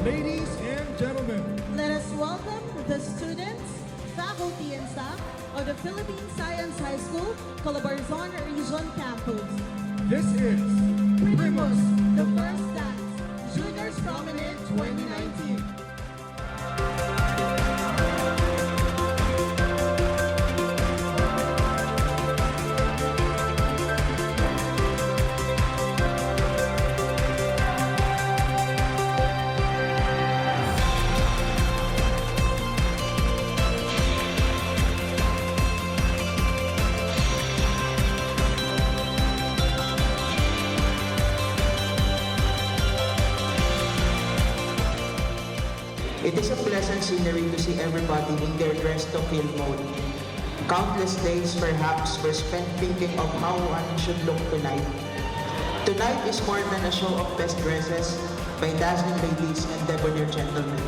Ladies and gentlemen, Let us welcome the students, faculty, and staff of the Philippine Science High School, Calabarzon Region Campus. this is Primus, the first dance, Juniors Prominent 2019. It is a pleasant scenery to see everybody in their dress-to-kill mode. Countless days perhaps were spent thinking of how one should look tonight. Tonight is more than a show of best dresses by dazzling ladies and debonair gentlemen.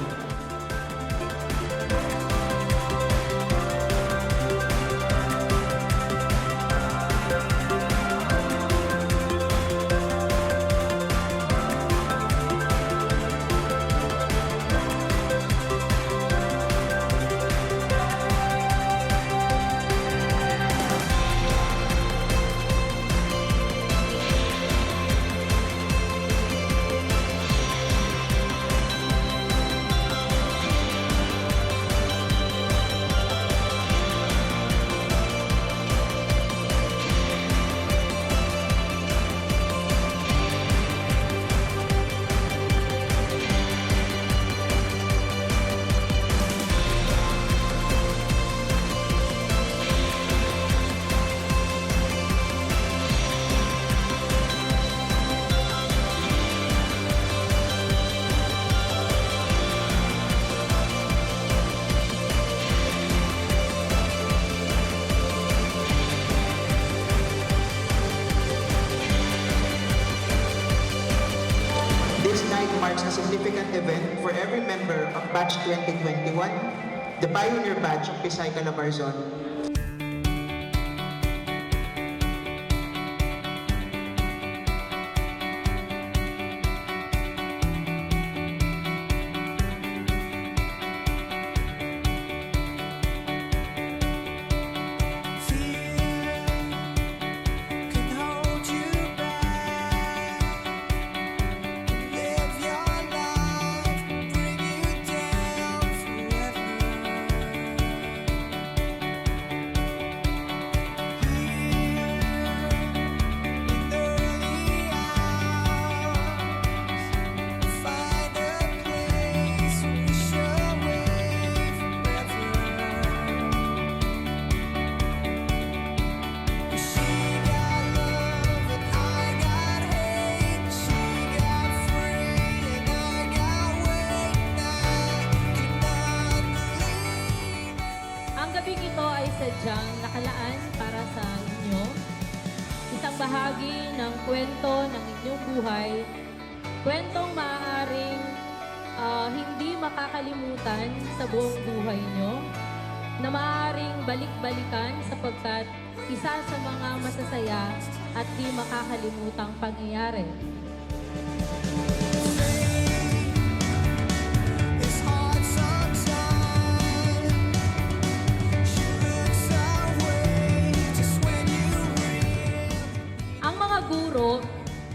This night marks a significant event for every member of Batch 2021, the Pioneer Batch of Pisay Calabarzon. Ang gabing ito ay sadyang nakalaan para sa inyo. Isang bahagi ng kwento ng inyong buhay. Kwentong maaaring hindi makakalimutan sa buong buhay nyo. Na maaaring balik-balikan sapagkat isa sa mga masasaya at di makakalimutang pangyayari. Ang mga guro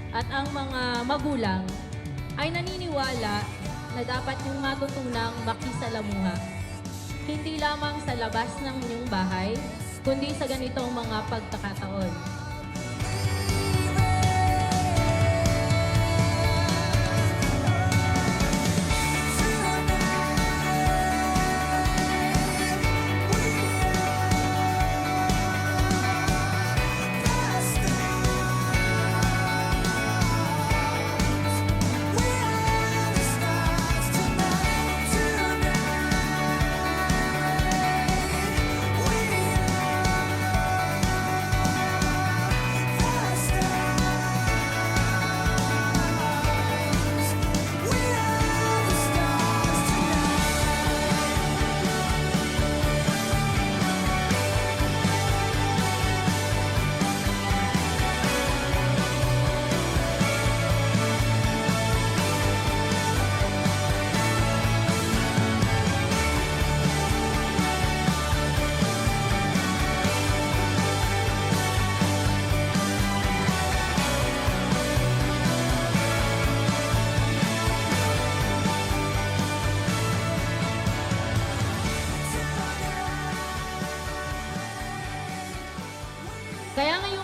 at ang mga magulang ay naniniwala na dapat yung matutunang makisalamuha. Hindi lamang sa labas ng inyong bahay, kundi sa ganitong mga pagkakataon.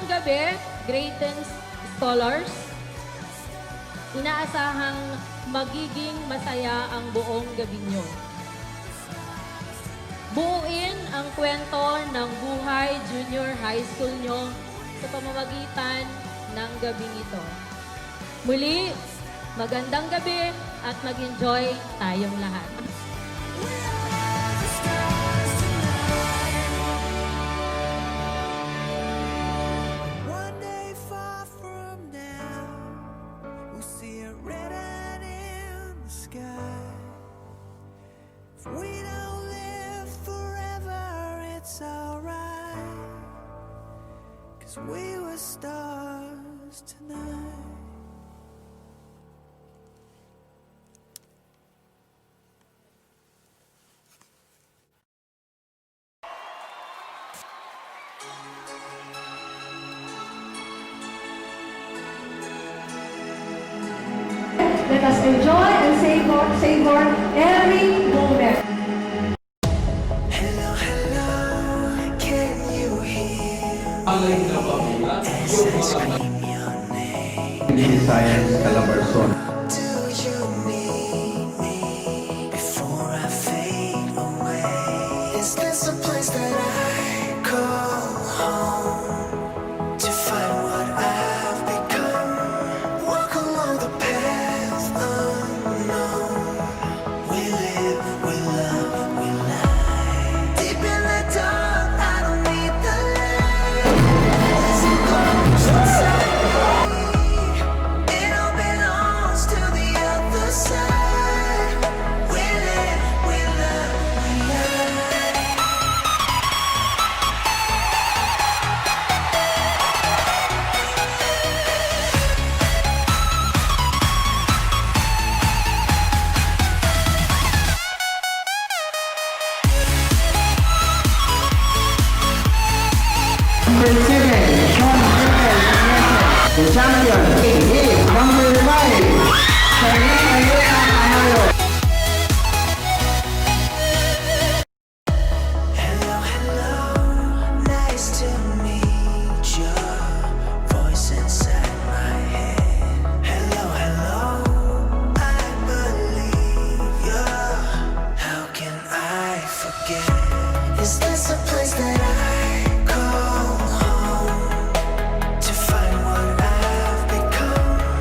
gabi, grade 10 scholars, inaasahang magiging masaya ang buong gabi nyo. Buuin ang kwento ng buhay junior high school nyo sa pamamagitan ng gabing ito. Muli, magandang gabi at mag-enjoy tayong lahat. One day far from now, we'll see it written in the sky. If we don't live forever, it's alright. 'Cause we were stars tonight. Let us enjoy and savor every moment. Hello, hello, can you hear? Scream your name. Science Calabarzon. Do you need me before I fade away? Is this a place that I call home to find what I've become? Walk along the path unknown. We live, we love, we lie. Deep in the dark, I don't need the light. As it goes inside me, it all belongs to the other side. We live, we love, we lie. Number 7, Sean Griffin. The champion is number 5, Charlene Ayuta Amalo. Hello, hello, nice to meet you. Voice inside my head. Hello, hello, I believe you. How can I forget? Is this a place that I call home to find what I've become?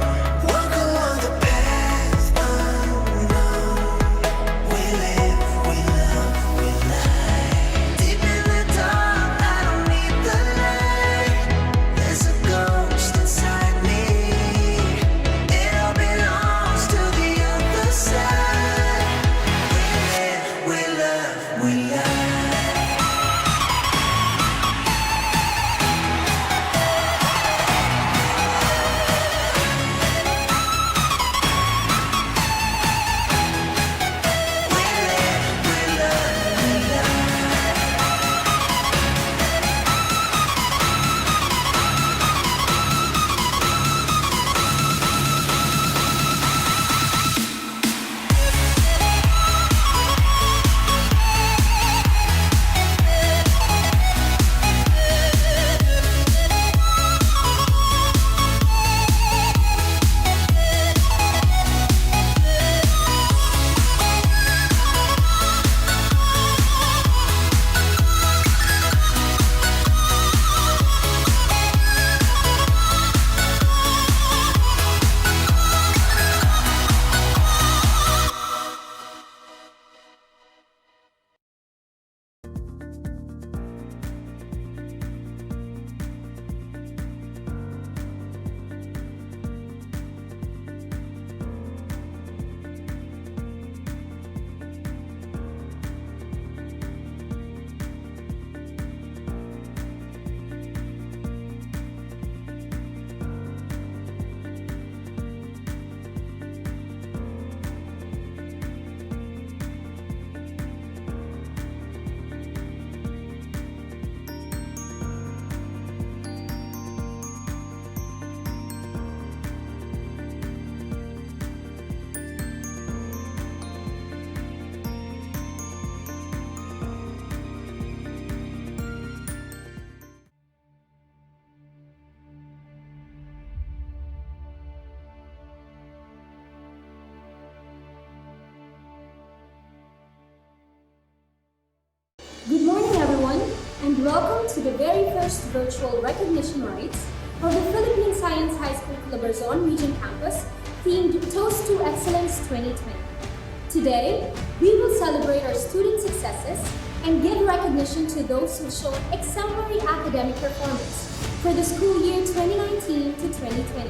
Good morning, everyone, and welcome to the very first virtual recognition rites of the Philippine Science High School Calabarzon Region Campus, themed Toast to Excellence 2020. Today, we will celebrate our student successes and give recognition to those who showed exemplary academic performance for the school year 2019 to 2020.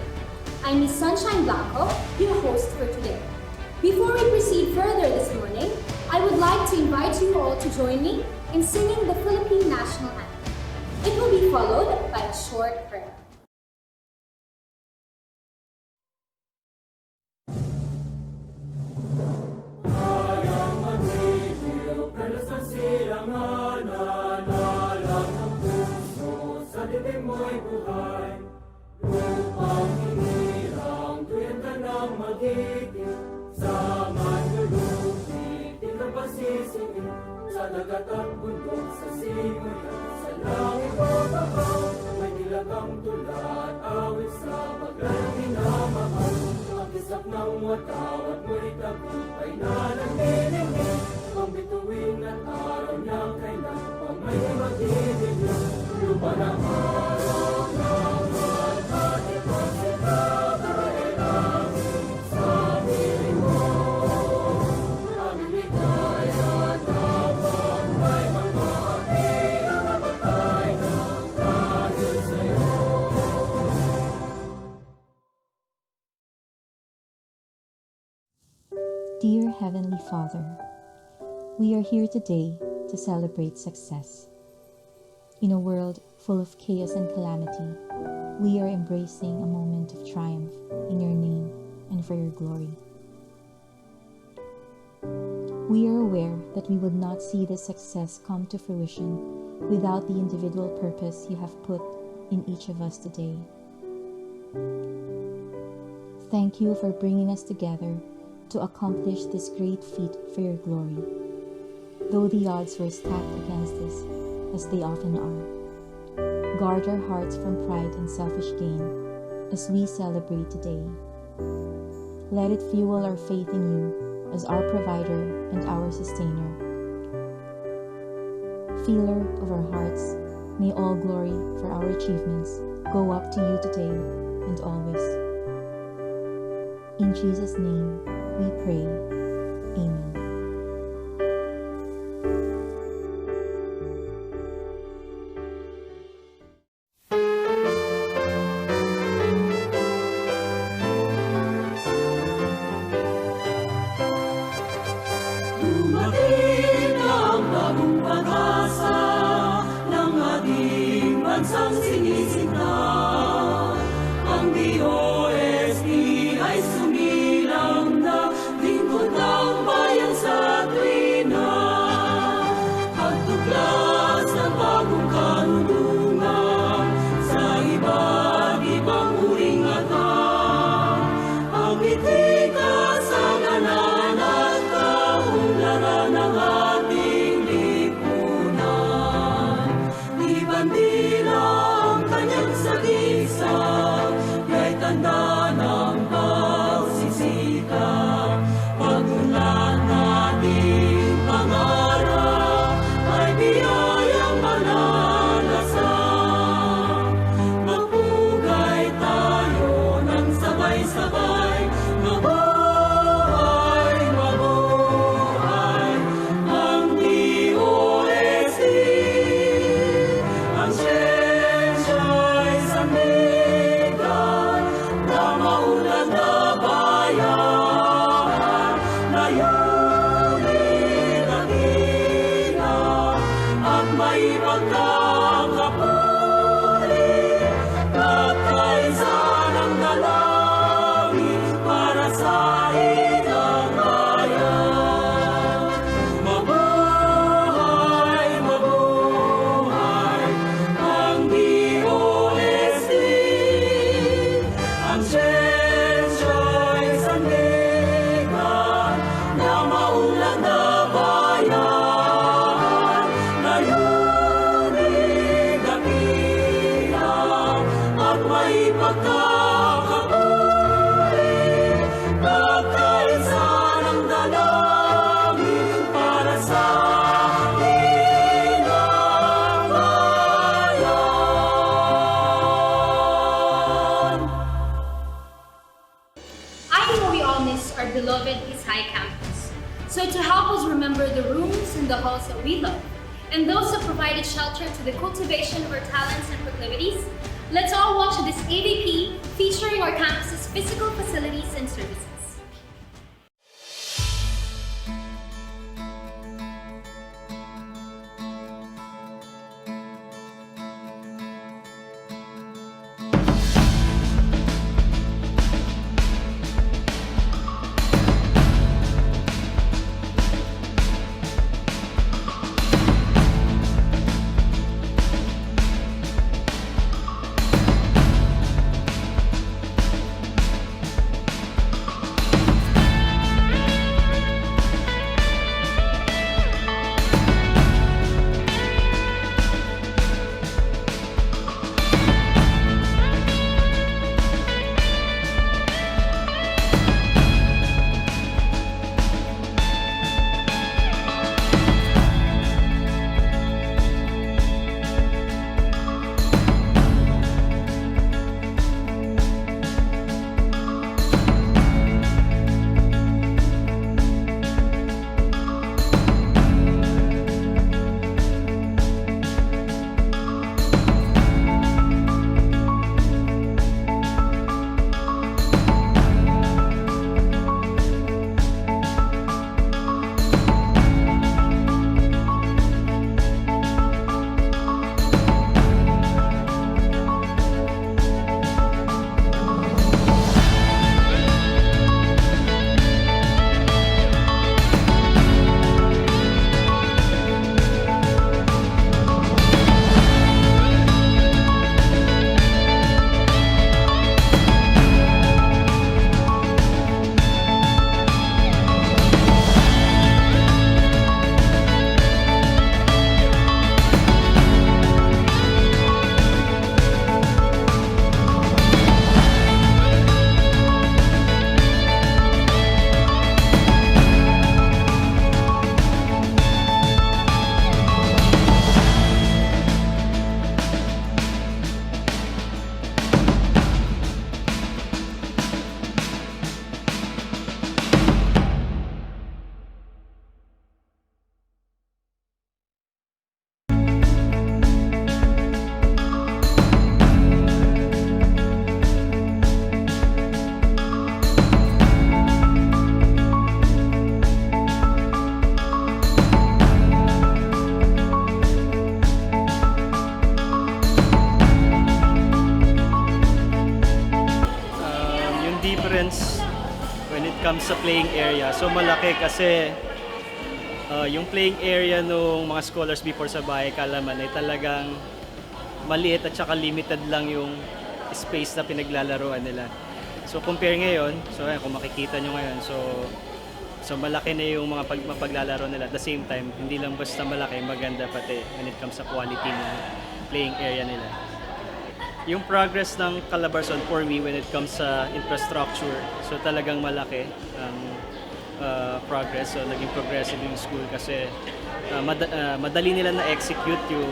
I'm Miss Sunshine Blanco, your host for today. Before we proceed further this morning, I would like to invite you all to join me in singing the Philippine National Anthem. It will be followed by a short prayer. Sa dagat at bundok, sa simulan, sa langit o babaw, may nilagang tulad, awit sa bagay minamahal. Ang kisap ng watawat mo'y tagumpay na naglilingin, ang bituin at araw niyang kailan pa may magdidilim. Lupa ng araw ng at ito'y sikapailang sa piling mo. Aming ligaya dapat may mamati ang mapatay ng dahil sa'yo. Dear Heavenly Father, we are here today to celebrate success. In a world full of chaos and calamity, we are embracing a moment of triumph in your name and for your glory. We are aware that we would not see this success come to fruition without the individual purpose you have put in each of us today. Thank you for bringing us together to accomplish this great feat for your glory. Though the odds were stacked against us, as they often are, guard our hearts from pride and selfish gain as we celebrate today. Let it fuel our faith in you as our provider and our sustainer. Feeler of our hearts, may all glory for our achievements go up to you today and always. In Jesus' name we pray. Amen. Dumating ang bagong pag-asa ng ating bansang sinisinta. Ang DOST ay sumilang na lingkod ng bayan sa tuwina. Pagtuklas ng bagong kanunungan sa iba't ibang uring atal. Ang itig kasaganan at kaunlaran ng ating lipunan. Di bandila ang kanyang sagisag, kay tanda ng pagsisikap. Pag-unlad nating pangarap ay biyayang malalasang. Magpugay tayo ng sabay-sabay, mabuhay, mabuhay ang DOST. Ang siyensya'y sandigan na maunlad na bayan, layunin dakila at may pagkakapuri, kataysan ang dalangin para sa ilang bayan. Mabuhay, mabuhay ang DOST. Ang siyensya'y sandigan na maunlad na bayan, layunin So to help us remember the rooms and the halls that we love, and those that provided shelter to the cultivation of our talents and proclivities, let's all watch this AVP featuring our campus's physical facilities and services. when it comes sa playing area. So malaki kasi yung playing area ng mga scholars before sa bahay Kalaman ay talagang maliit at saka limited lang yung space na pinaglalaroan nila. So compare ngayon, so ayan, kung makikita nyo ngayon, so malaki na yung mga mapaglalaro nila. At the same time, hindi lang basta malaki, maganda pati when it comes sa quality ng playing area nila. Yung progress ng Calabarzon for me when it comes sa infrastructure, so talagang malaki ang progress. So naging progressive yung school kasi madali nila na-execute yung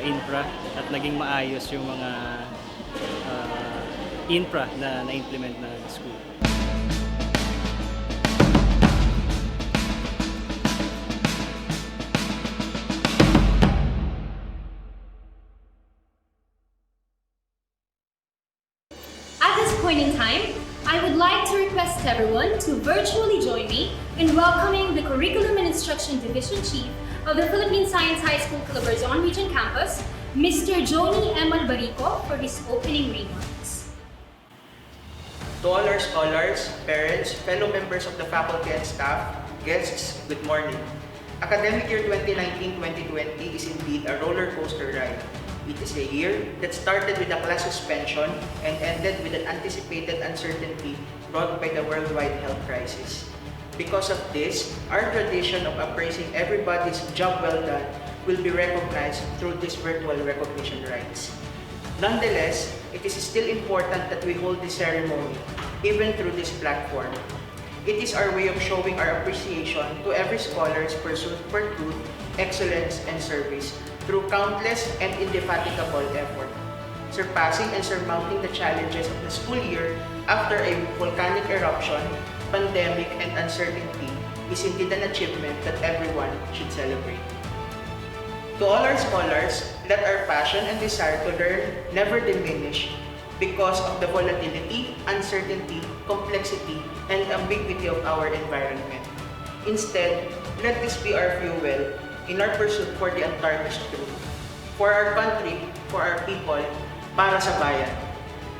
infra at naging maayos yung mga infra na na-implement na school. Point in time, I would like to request everyone to virtually join me in welcoming the Curriculum and Instruction Division Chief of the Philippine Science High School Calabarzon Region Campus, Mr. Joni M. Albarico, for his opening remarks. To all our scholars, parents, fellow members of the faculty and staff, guests, good morning. Academic year 2019-2020 is indeed a roller coaster ride. It is a year that started with a class suspension and ended with an anticipated uncertainty brought by the worldwide health crisis. Because of this, our tradition of appraising everybody's job well done will be recognized through these virtual recognition rites. Nonetheless, it is still important that we hold this ceremony, even through this platform. It is our way of showing our appreciation to every scholar's pursuit for truth, excellence, and service through countless and indefatigable effort, surpassing and surmounting the challenges of the school year after a volcanic eruption, pandemic, and uncertainty. is indeed an achievement that everyone should celebrate. To all our scholars, let our passion and desire to learn never diminish because of the volatility, uncertainty, complexity, and ambiguity of our environment. Instead, let this be our fuel in our pursuit for the untarnished truth, for our country, for our people, para sa bayan.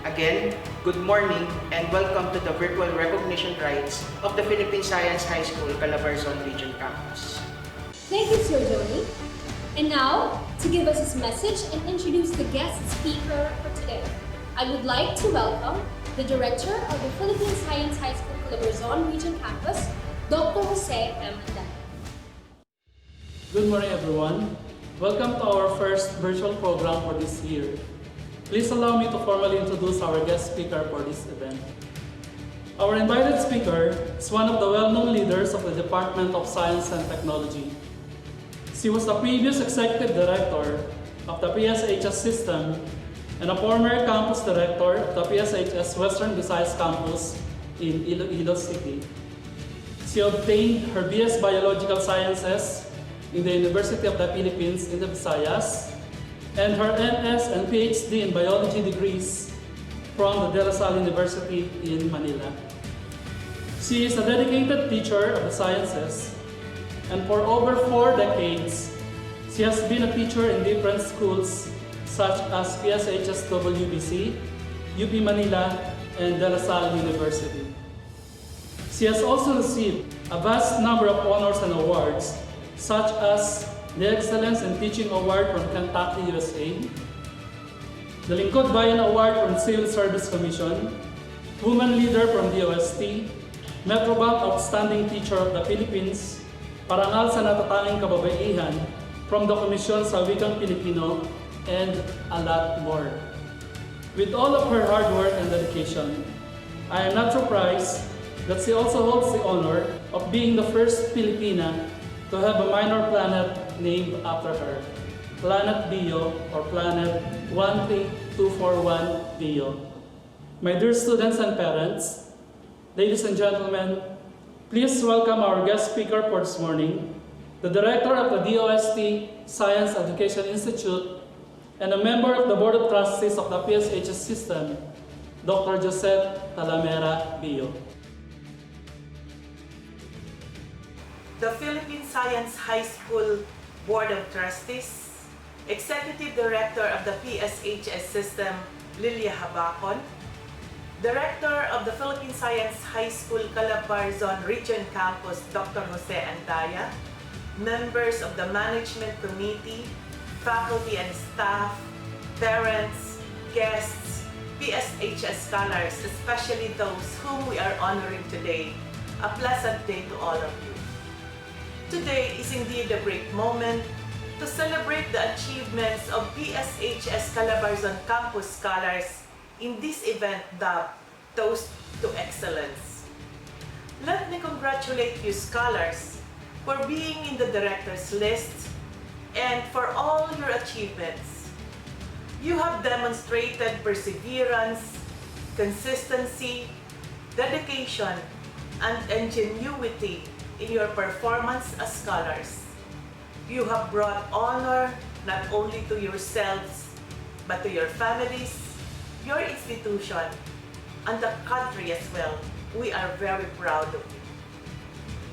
Again, good morning and welcome to the virtual recognition rites of the Philippine Science High School, Calabarzon Region Campus. Thank you, Sir Johnny. And now, to give us his message and introduce the guest speaker for today, I would like to welcome the Director of the Philippine Science High School, Calabarzon Region Campus, Dr. Jose M. Andaya. Good morning, everyone. Welcome to our first virtual program for this year. Please allow me to formally introduce our guest speaker for this event. Our invited speaker is one of the well-known leaders of the Department of Science and Technology. She was the previous executive director of the PSHS system and a former campus director of the PSHS Western Visayas campus in Iloilo City. She obtained her BS Biological Sciences in the University of the Philippines in the Visayas and her MS and PhD in Biology degrees from the De La Salle University in Manila. She is a dedicated teacher of the sciences, and for over 4 decades, she has been a teacher in different schools such as PSHS WBC, UP Manila, and De La Salle University. She has also received a vast number of honors and awards such as the Excellence in Teaching Award from Kentucky, USA, the Lingkod Bayan Award from Civil Service Commission, Woman Leader from DOST, Metrobank Outstanding Teacher of the Philippines, Parangal sa Natatanging Kababaihan from the Komisyon sa Wikang Pilipino, and a lot more. With all of her hard work and dedication, I am not surprised that she also holds the honor of being the first Filipina to have a minor planet named after her, Planet Bio or Planet 13241 Bio. My dear students and parents, ladies and gentlemen, please welcome our guest speaker for this morning, the Director of the DOST Science Education Institute and a member of the Board of Trustees of the PSHS system, Dr. Joseph Talamera Bio. The Philippine Science High School Board of Trustees, Executive Director of the PSHS system, Lilia Habacon, Director of the Philippine Science High School Calabarzon Region Campus, Dr. Jose Andaya, members of the Management Committee, faculty and staff, parents, guests, PSHS scholars, especially those whom we are honoring today. A pleasant day to all of you. Today is indeed a great moment to celebrate the achievements of PSHS Calabarzon Campus scholars in this event dubbed Toast to Excellence. Let me congratulate you scholars for being in the director's list and for all your achievements. You have demonstrated perseverance, consistency, dedication, and ingenuity in your performance as scholars. You have brought honor not only to yourselves, but to your families, your institution, and the country as well. We are very proud of you.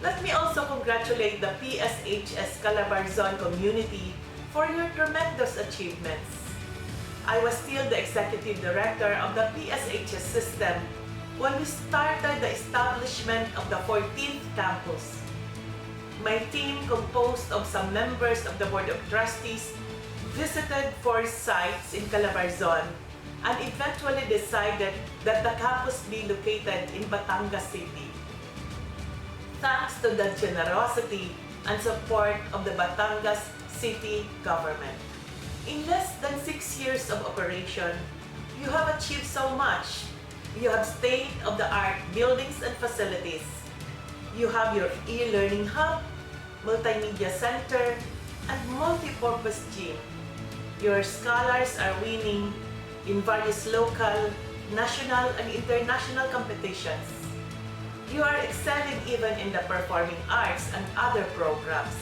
Let me also congratulate the PSHS Calabarzon community for your tremendous achievements. I was still the Executive Director of the PSHS system when we started the establishment of the 14th campus. My team, composed of some members of the Board of Trustees, visited 4 sites in Calabarzon and eventually decided that the campus be located in Batangas City. Thanks to the generosity and support of the Batangas City government. In less than 6 years of operation, you have achieved so much. You have state-of-the-art buildings and facilities. You have your e-learning hub, multimedia center, and multi-purpose gym. Your scholars are winning in various local, national, and international competitions. You are excelling even in the performing arts and other programs.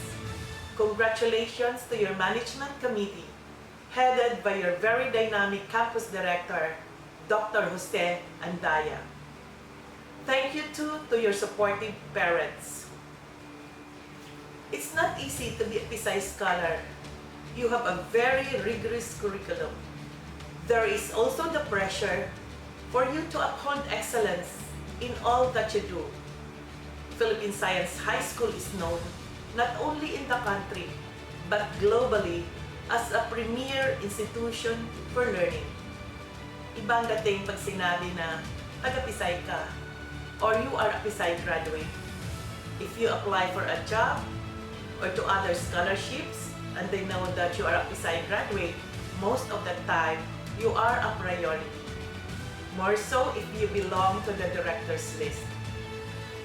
Congratulations to your management committee, headed by your very dynamic campus director, Dr. Jose Andaya. Thank you too to your supportive parents. It's not easy to be a Pisay Scholar. You have a very rigorous curriculum. There is also the pressure for you to uphold excellence in all that you do. Philippine Science High School is known not only in the country, but globally as a premier institution for learning. Ibang dating pag sinabi na taga-Pisay ka or you are a Pisay graduate. If you apply for a job or to other scholarships and they know that you are a Pisay graduate, most of the time you are a priority. More so if you belong to the director's list.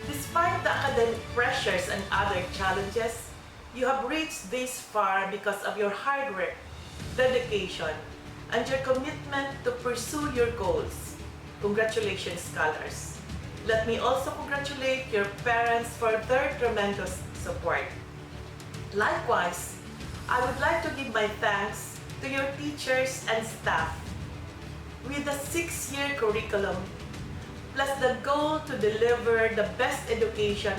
Despite the academic pressures and other challenges, you have reached this far because of your hard work, dedication, and your commitment to pursue your goals. Congratulations, scholars. Let me also congratulate your parents for their tremendous support. Likewise, I would like to give my thanks to your teachers and staff. With the 6-year curriculum, plus the goal to deliver the best education,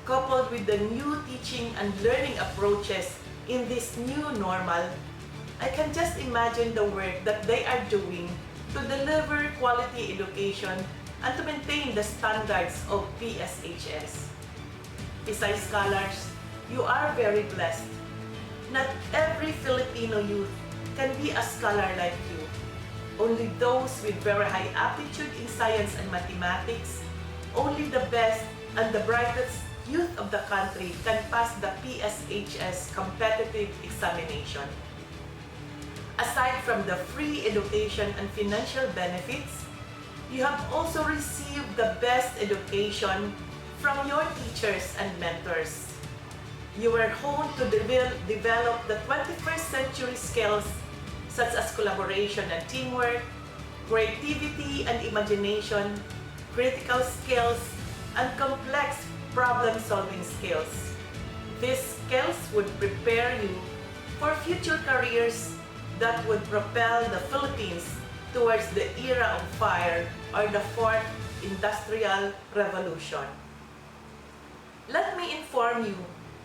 coupled with the new teaching and learning approaches in this new normal, I can just imagine the work that they are doing to deliver quality education and to maintain the standards of PSHS. Pisay Scholars, you are very blessed. Not every Filipino youth can be a scholar like you. Only those with very high aptitude in science and mathematics, only the best and the brightest youth of the country can pass the PSHS competitive examination. Aside from the free education and financial benefits, you have also received the best education from your teachers and mentors. You were honed to develop the 21st century skills such as collaboration and teamwork, creativity and imagination, critical skills, and complex problem-solving skills. These skills would prepare you for future careers that would propel the Philippines towards the era of fire or the fourth industrial revolution. Let me inform you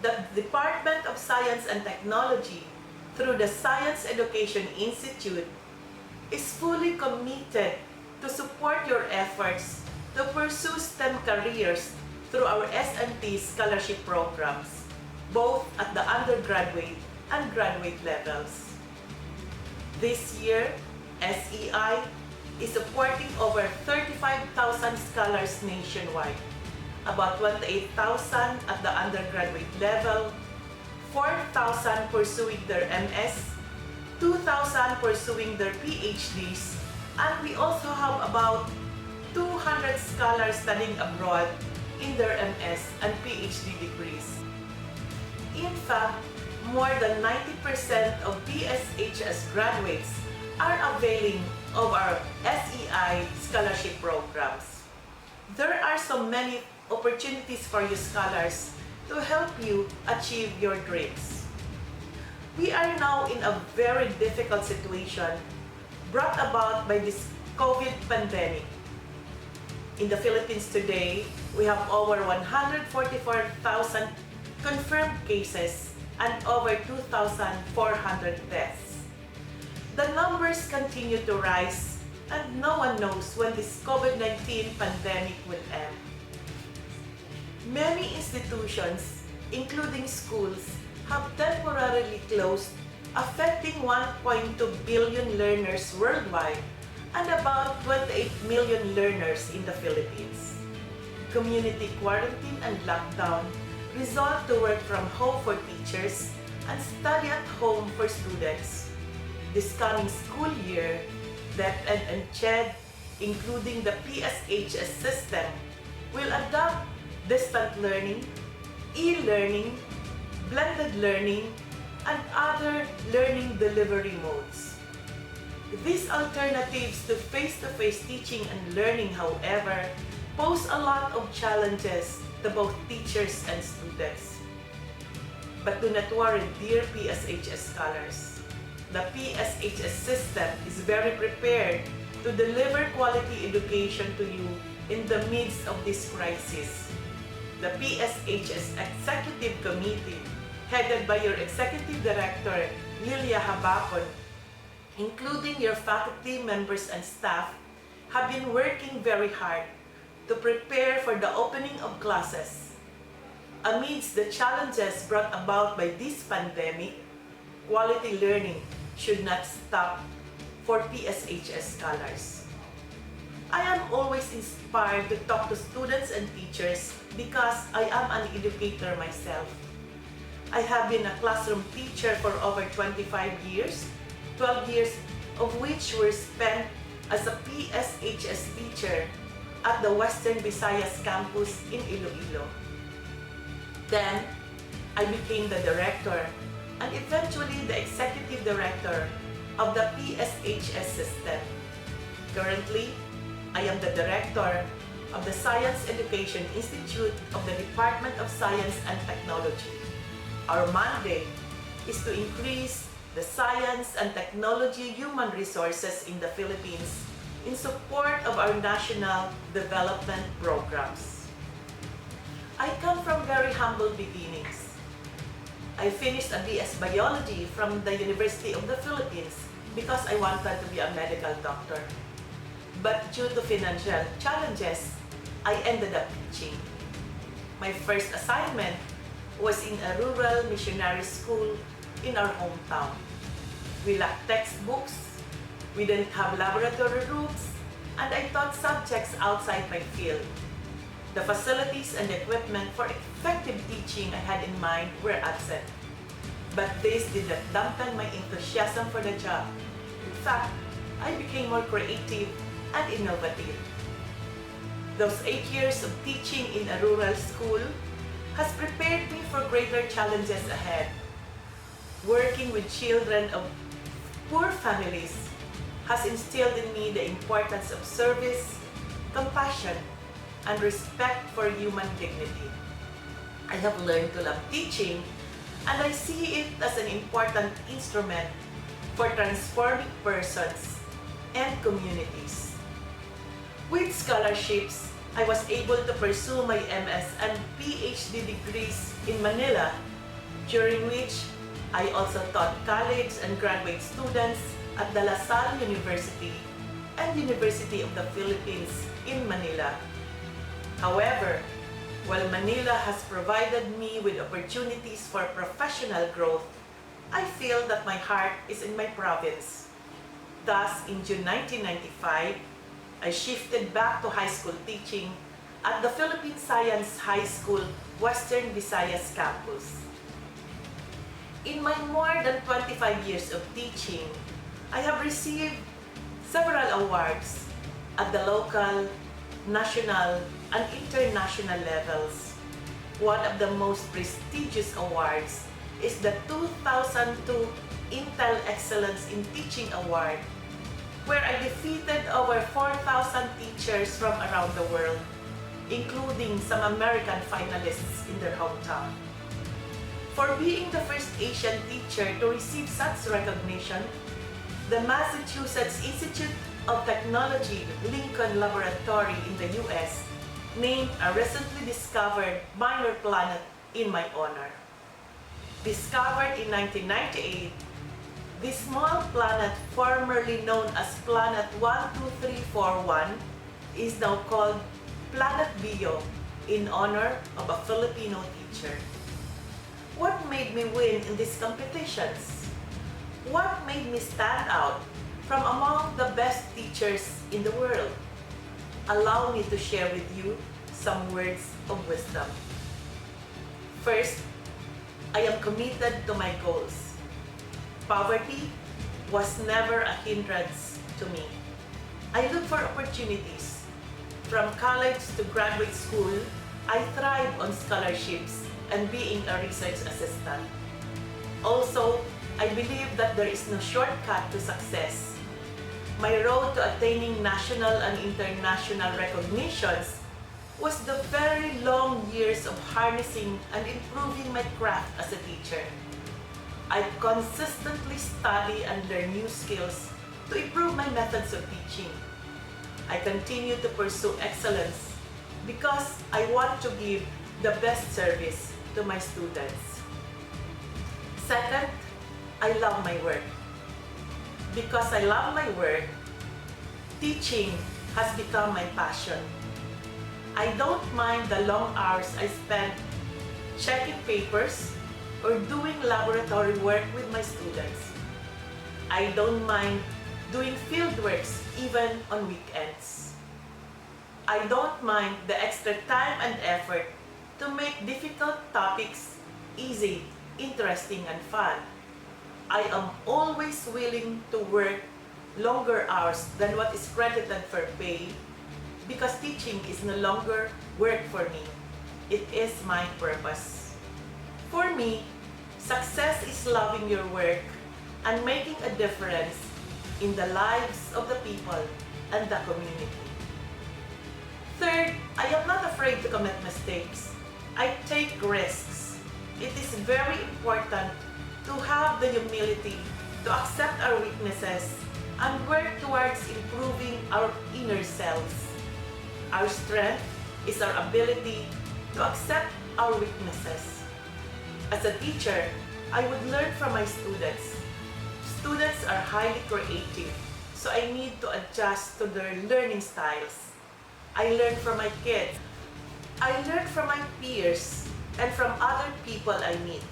that the Department of Science and Technology through the Science Education Institute is fully committed to support your efforts to pursue STEM careers through our S&T scholarship programs, both at the undergraduate and graduate levels. This year, SEI is supporting over 35,000 scholars nationwide, about 28,000 at the undergraduate level, 4,000 pursuing their MS, 2,000 pursuing their PhDs, and we also have about 200 scholars studying abroad in their MS and PhD degrees. In fact, more than 90% of PSHS graduates are availing of our SEI scholarship programs. There are so many opportunities for you scholars to help you achieve your dreams. We are now in a very difficult situation brought about by this COVID pandemic. In the Philippines today, we have over 144,000 confirmed cases and over 2,400 deaths. The numbers continue to rise and no one knows when this COVID-19 pandemic will end. Many institutions, including schools, have temporarily closed, affecting 1.2 billion learners worldwide and about 28 million learners in the Philippines. Community quarantine and lockdown result to work from home for teachers and study at home for students. This coming school year, DepEd and CHED, including the PSHS system, will adopt distant learning, e-learning, blended learning, and other learning delivery modes. These alternatives to face-to-face teaching and learning, however, pose a lot of challenges to both teachers and students. But do not worry, dear PSHS scholars. The PSHS system is very prepared to deliver quality education to you in the midst of this crisis. The PSHS Executive Committee, headed by your Executive Director, Lilia Habacon, including your faculty members and staff, have been working very hard to prepare for the opening of classes. Amidst the challenges brought about by this pandemic, quality learning should not stop for PSHS scholars. I am always inspired to talk to students and teachers because I am an educator myself. I have been a classroom teacher for over 25 years, 12 years of which were spent as a PSHS teacher at the Western Visayas campus in Iloilo. Then, I became the director and eventually the executive director of the PSHS system. Currently, I am the director of the Science Education Institute of the Department of Science and Technology. Our mandate is to increase the science and technology human resources in the Philippines in support of our national development programs. I come from very humble beginnings. I finished a BS Biology from the University of the Philippines because I wanted to be a medical doctor. But due to financial challenges, I ended up teaching. My first assignment was in a rural missionary school in our hometown. We lacked textbooks, we didn't have laboratory rooms, and I taught subjects outside my field. The facilities and equipment for effective teaching I had in mind were absent. But this did not dampen my enthusiasm for the job. In fact, I became more creative and innovative. Those 8 years of teaching in a rural school has prepared me for greater challenges ahead. Working with children of poor families has instilled in me the importance of service, compassion, and respect for human dignity. I have learned to love teaching, and I see it as an important instrument for transforming persons and communities. With scholarships, I was able to pursue my MS and PhD degrees in Manila, during which I also taught college and graduate students at the La Salle University and University of the Philippines in Manila. However, while Manila has provided me with opportunities for professional growth, I feel that my heart is in my province. Thus, in June 1995, I shifted back to high school teaching at the Philippine Science High School, Western Visayas campus. In my more than 25 years of teaching, I have received several awards at the local, national, and international levels. One of the most prestigious awards is the 2002 Intel Excellence in Teaching Award, where I defeated over 4,000 teachers from around the world, including some American finalists in their hometown. For being the first Asian teacher to receive such recognition, the Massachusetts Institute of Technology Lincoln Laboratory in the US named a recently discovered minor planet in my honor. Discovered in 1998, this small planet, formerly known as Planet 12341, is now called Planet Bio in honor of a Filipino teacher. What made me win in these competitions? What made me stand out from among the best teachers in the world? Allow me to share with you some words of wisdom. First, I am committed to my goals. Poverty was never a hindrance to me. I look for opportunities. From college to graduate school, I thrive on scholarships and being a research assistant. Also, I believe that there is no shortcut to success. My road to attaining national and international recognitions was the very long years of harnessing and improving my craft as a teacher. I consistently study and learn new skills to improve my methods of teaching. I continue to pursue excellence because I want to give the best service to my students. Second, I love my work. Because I love my work, teaching has become my passion. I don't mind the long hours I spend checking papers or doing laboratory work with my students. I don't mind doing field works even on weekends. I don't mind the extra time and effort to make difficult topics easy, interesting, and fun. I am always willing to work longer hours than what is credited for pay because teaching is no longer work for me. It is my purpose. For me, success is loving your work and making a difference in the lives of the people and the community. Third, I am not afraid to commit mistakes. I take risks. It is very important to have the humility to accept our weaknesses and work towards improving our inner selves. Our strength is our ability to accept our weaknesses. As a teacher, I would learn from my students. Students are highly creative, so I need to adjust to their learning styles. I learn from my kids. I learn from my peers and from other people I meet.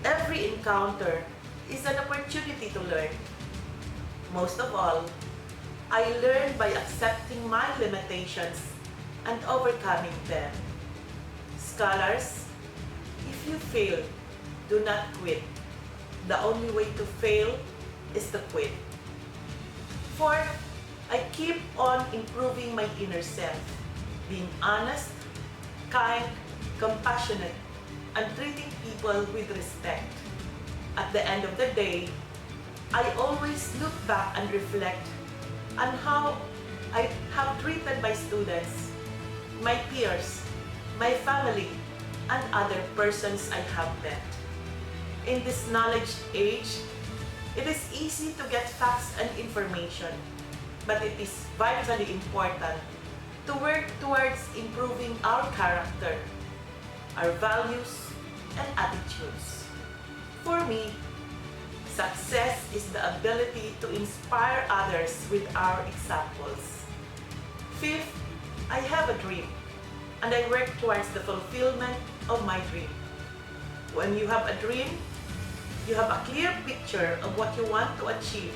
Every encounter is an opportunity to learn. Most of all, I learn by accepting my limitations and overcoming them. Scholars, if you fail, do not quit. The only way to fail is to quit. Fourth, I keep on improving my inner self, being honest, kind, compassionate, and treating people with respect. At the end of the day, I always look back and reflect on how I have treated my students, my peers, my family, and other persons I have met. In this knowledge age, it is easy to get facts and information, but it is vitally important to work towards improving our character, our values, and attitudes. For me, success is the ability to inspire others with our examples. Fifth, I have a dream, and I work towards the fulfillment of my dream. When you have a dream, you have a clear picture of what you want to achieve,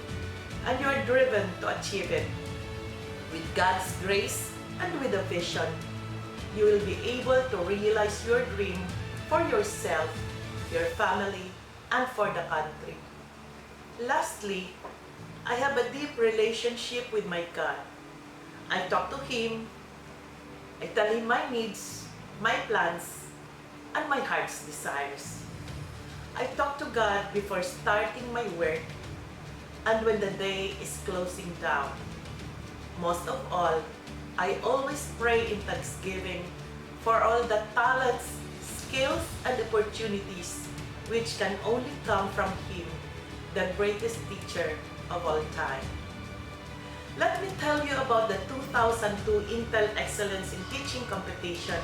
and you are driven to achieve it. With God's grace and with a vision, you will be able to realize your dream for yourself, your family, and for the country. Lastly, I have a deep relationship with my God. I talk to Him, I tell Him my needs, my plans, and my heart's desires. I talk to God before starting my work and when the day is closing down. Most of all, I always pray in thanksgiving for all the talents, skills, and opportunities which can only come from Him, the greatest teacher of all time. Let me tell you about the 2002 Intel Excellence in Teaching Competition,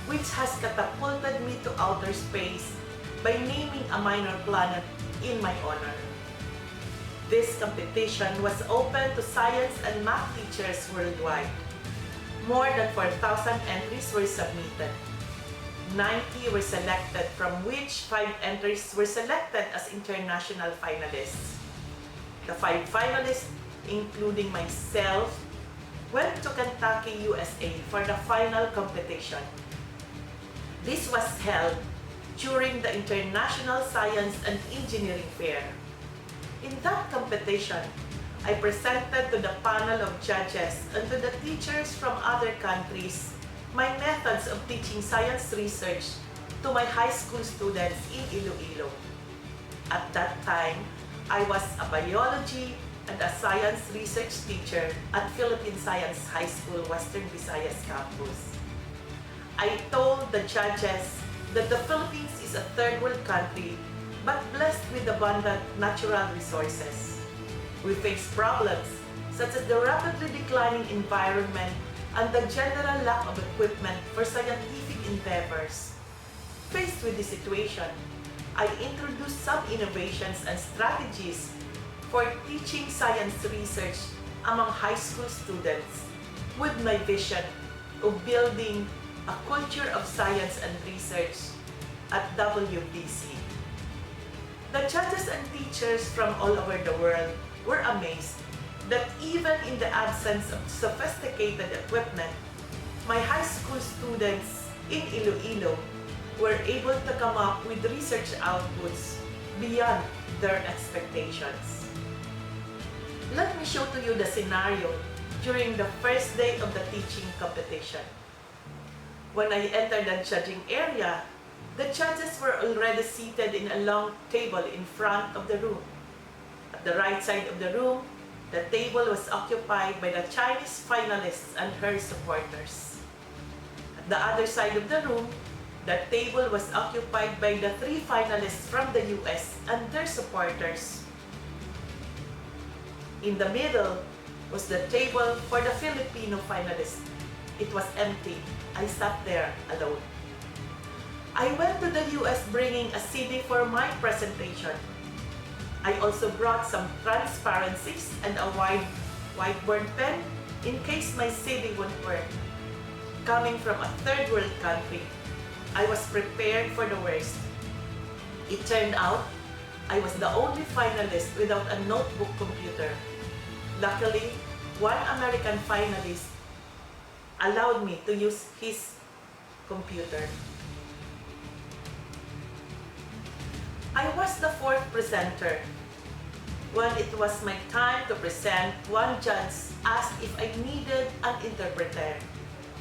which has catapulted me to outer space by naming a minor planet in my honor. This competition was open to science and math teachers worldwide. More than 4,000 entries were submitted. 90 were selected, from which 5 entries were selected as international finalists. The 5 finalists, including myself, went to Kentucky, USA for the final competition. This was held during the International Science and Engineering Fair. In that competition, I presented to the panel of judges and to the teachers from other countries my methods of teaching science research to my high school students in Iloilo. At that time, I was a biology, and a science research teacher at Philippine Science High School, Western Visayas Campus. I told the judges that the Philippines is a third world country but blessed with abundant natural resources. We face problems such as the rapidly declining environment and the general lack of equipment for scientific endeavors. Faced with this situation, I introduced some innovations and strategies for teaching science research among high school students with my vision of building a culture of science and research at WBC. The judges and teachers from all over the world were amazed that even in the absence of sophisticated equipment, my high school students in Iloilo were able to come up with research outputs beyond their expectations. Let me show to you the scenario during the first day of the teaching competition. When I entered the judging area, the judges were already seated in a long table in front of the room. At the right side of the room, the table was occupied by the Chinese finalists and her supporters. At the other side of the room, the table was occupied by the 3 finalists from the US and their supporters. In the middle was the table for the Filipino finalists. It was empty. I sat there alone. I went to the US bringing a CD for my presentation. I also brought some transparencies and a whiteboard pen in case my CD wouldn't work. Coming from a third world country, I was prepared for the worst. It turned out I was the only finalist without a notebook computer. Luckily, one American finalist allowed me to use his computer. I was the 4th presenter. When it was my time to present, one judge asked if I needed an interpreter.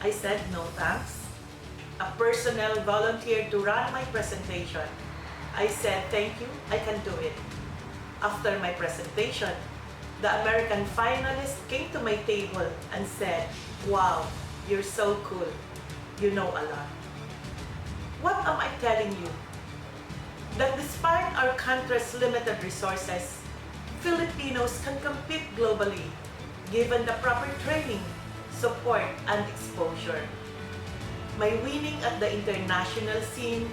I said no thanks. A personnel volunteered to run my presentation. I said thank you, I can do it. After my presentation, the American finalist came to my table and said, "Wow, you're so cool. You know a lot." What am I telling you? That despite our country's limited resources, Filipinos can compete globally given the proper training, support, and exposure. My winning at the international scene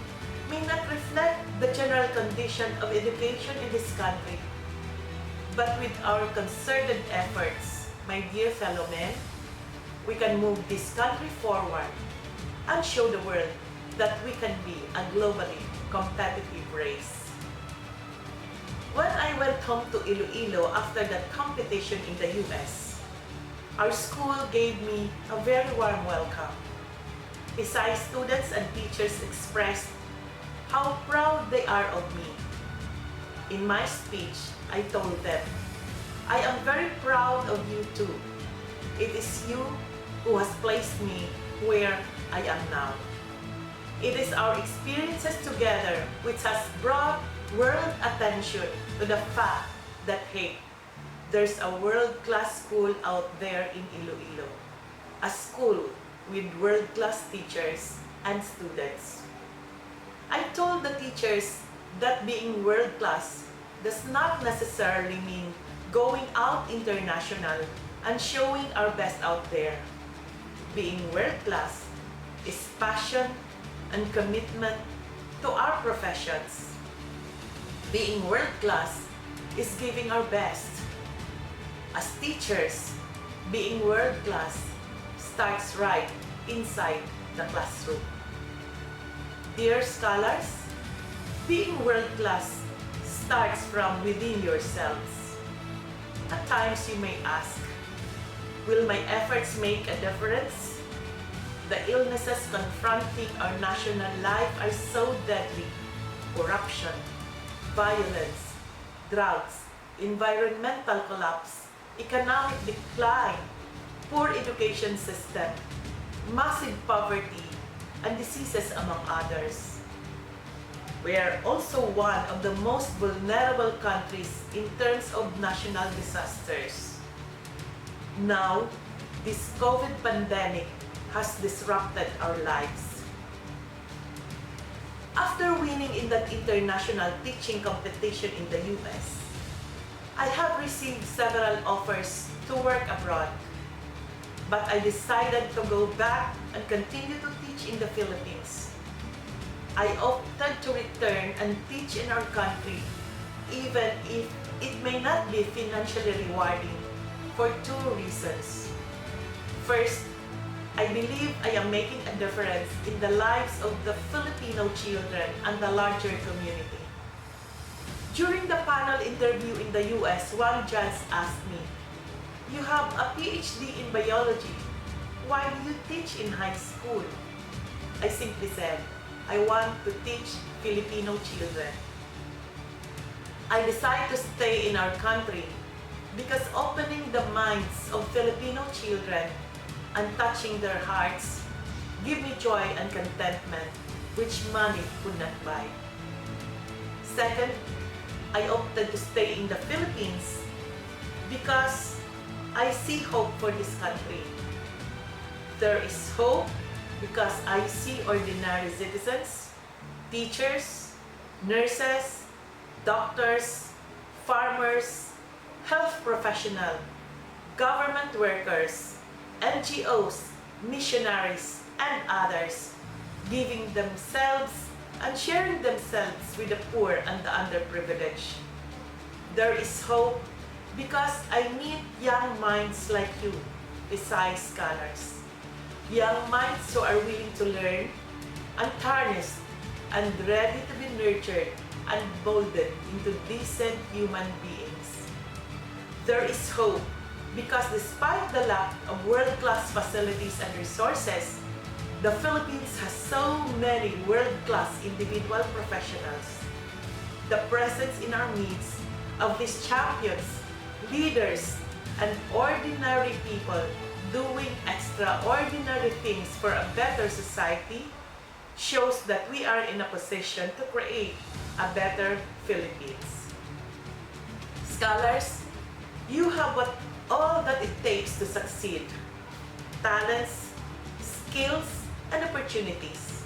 may not reflect the general condition of education in this country. But with our concerted efforts, my dear fellow men, we can move this country forward and show the world that we can be a globally competitive race. When I went home to Iloilo after that competition in the US, our school gave me a very warm welcome. Besides, students and teachers expressed how proud they are of me. In my speech, I told them, "I am very proud of you too. It is you who has placed me where I am now. It is our experiences together which has brought world attention to the fact that, hey, there's a world-class school out there in Iloilo. A school with world-class teachers and students." I told the teachers that being world-class does not necessarily mean going out international and showing our best out there. Being world-class is passion and commitment to our professions. Being world-class is giving our best. As teachers, being world-class starts right inside the classroom. Dear scholars, being world-class starts from within yourselves. At times you may ask, will my efforts make a difference? The illnesses confronting our national life are so deadly. Corruption, violence, droughts, environmental collapse, economic decline, poor education system, massive poverty, and diseases among others. We are also one of the most vulnerable countries in terms of national disasters. Now, this COVID pandemic has disrupted our lives. After winning in that international teaching competition in the US, I have received several offers to work abroad. But I decided to go back and continue to teach in the Philippines. I opted to return and teach in our country, even if it may not be financially rewarding, for two reasons. First, I believe I am making a difference in the lives of the Filipino children and the larger community. During the panel interview in the US, one judge asked me, "You have a PhD in biology. Why do you teach in high school?" I simply said, "I want to teach Filipino children." I decided to stay in our country because opening the minds of Filipino children and touching their hearts give me joy and contentment which money could not buy. Second, I opted to stay in the Philippines because I see hope for this country. There is hope because I see ordinary citizens, teachers, nurses, doctors, farmers, health professionals, government workers, NGOs, missionaries, and others giving themselves and sharing themselves with the poor and the underprivileged. There is hope because I meet young minds like you, PSI scholars. Young minds who are willing to learn, untarnished, and ready to be nurtured and molded into decent human beings. There is hope because despite the lack of world-class facilities and resources, the Philippines has so many world-class individual professionals. The presence in our midst of these champions, leaders, and ordinary people doing extraordinary things for a better society shows that we are in a position to create a better Philippines. Scholars, you have all that it takes to succeed: talents, skills, and opportunities.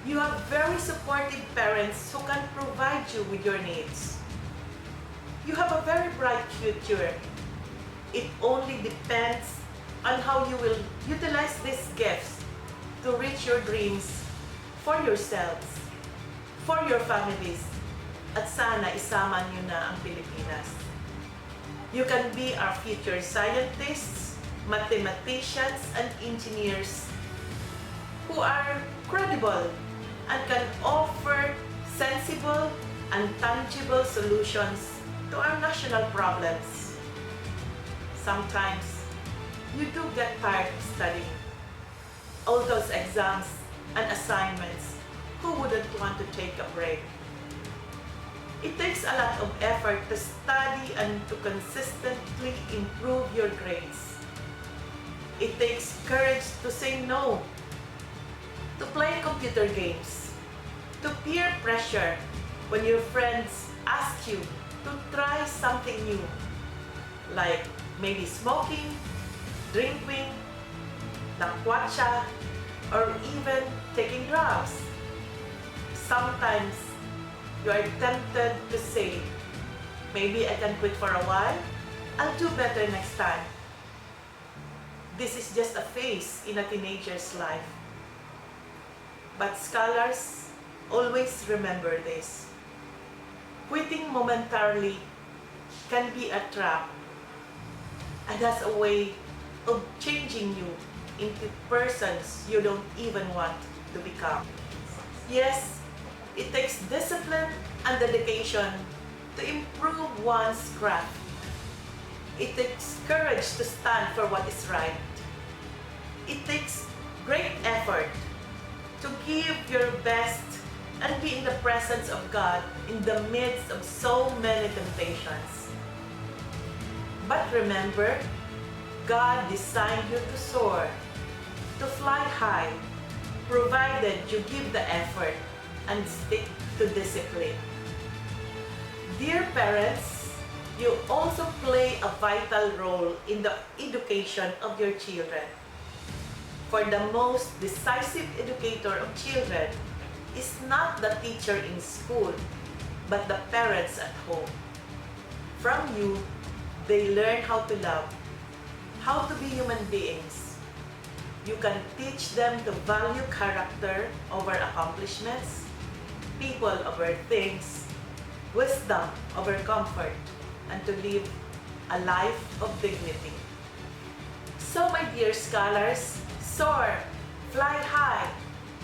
You have very supportive parents who can provide you with your needs. You have a very bright future. It only depends on how you will utilize these gifts to reach your dreams for yourselves, for your families, at sana isama niyo na ang Pilipinas. You can be our future scientists, mathematicians, and engineers who are credible and can offer sensible and tangible solutions to our national problems. Sometimes, you do get tired of studying. All those exams and assignments, who wouldn't want to take a break? It takes a lot of effort to study and to consistently improve your grades. It takes courage to say no, to play computer games, to peer pressure when your friends ask you to try something new, like maybe smoking, drinking, nakwatsa, or even taking drugs. Sometimes you are tempted to say, maybe I can quit for a while, I'll do better next time. This is just a phase in a teenager's life. But scholars always remember this. Quitting momentarily can be a trap, and that's a way of changing you into persons you don't even want to become. Yes, it takes discipline and dedication to improve one's craft. It takes courage to stand for what is right. It takes great effort to give your best and be in the presence of God in the midst of so many temptations. But remember, God designed you to soar, to fly high, provided you give the effort and stick to discipline. Dear parents, you also play a vital role in the education of your children. For the most decisive educator of children is not the teacher in school, but the parents at home. From you, they learn how to love, how to be human beings. You can teach them to value character over accomplishments, people over things, wisdom over comfort, and to live a life of dignity. So my dear scholars, soar, fly high.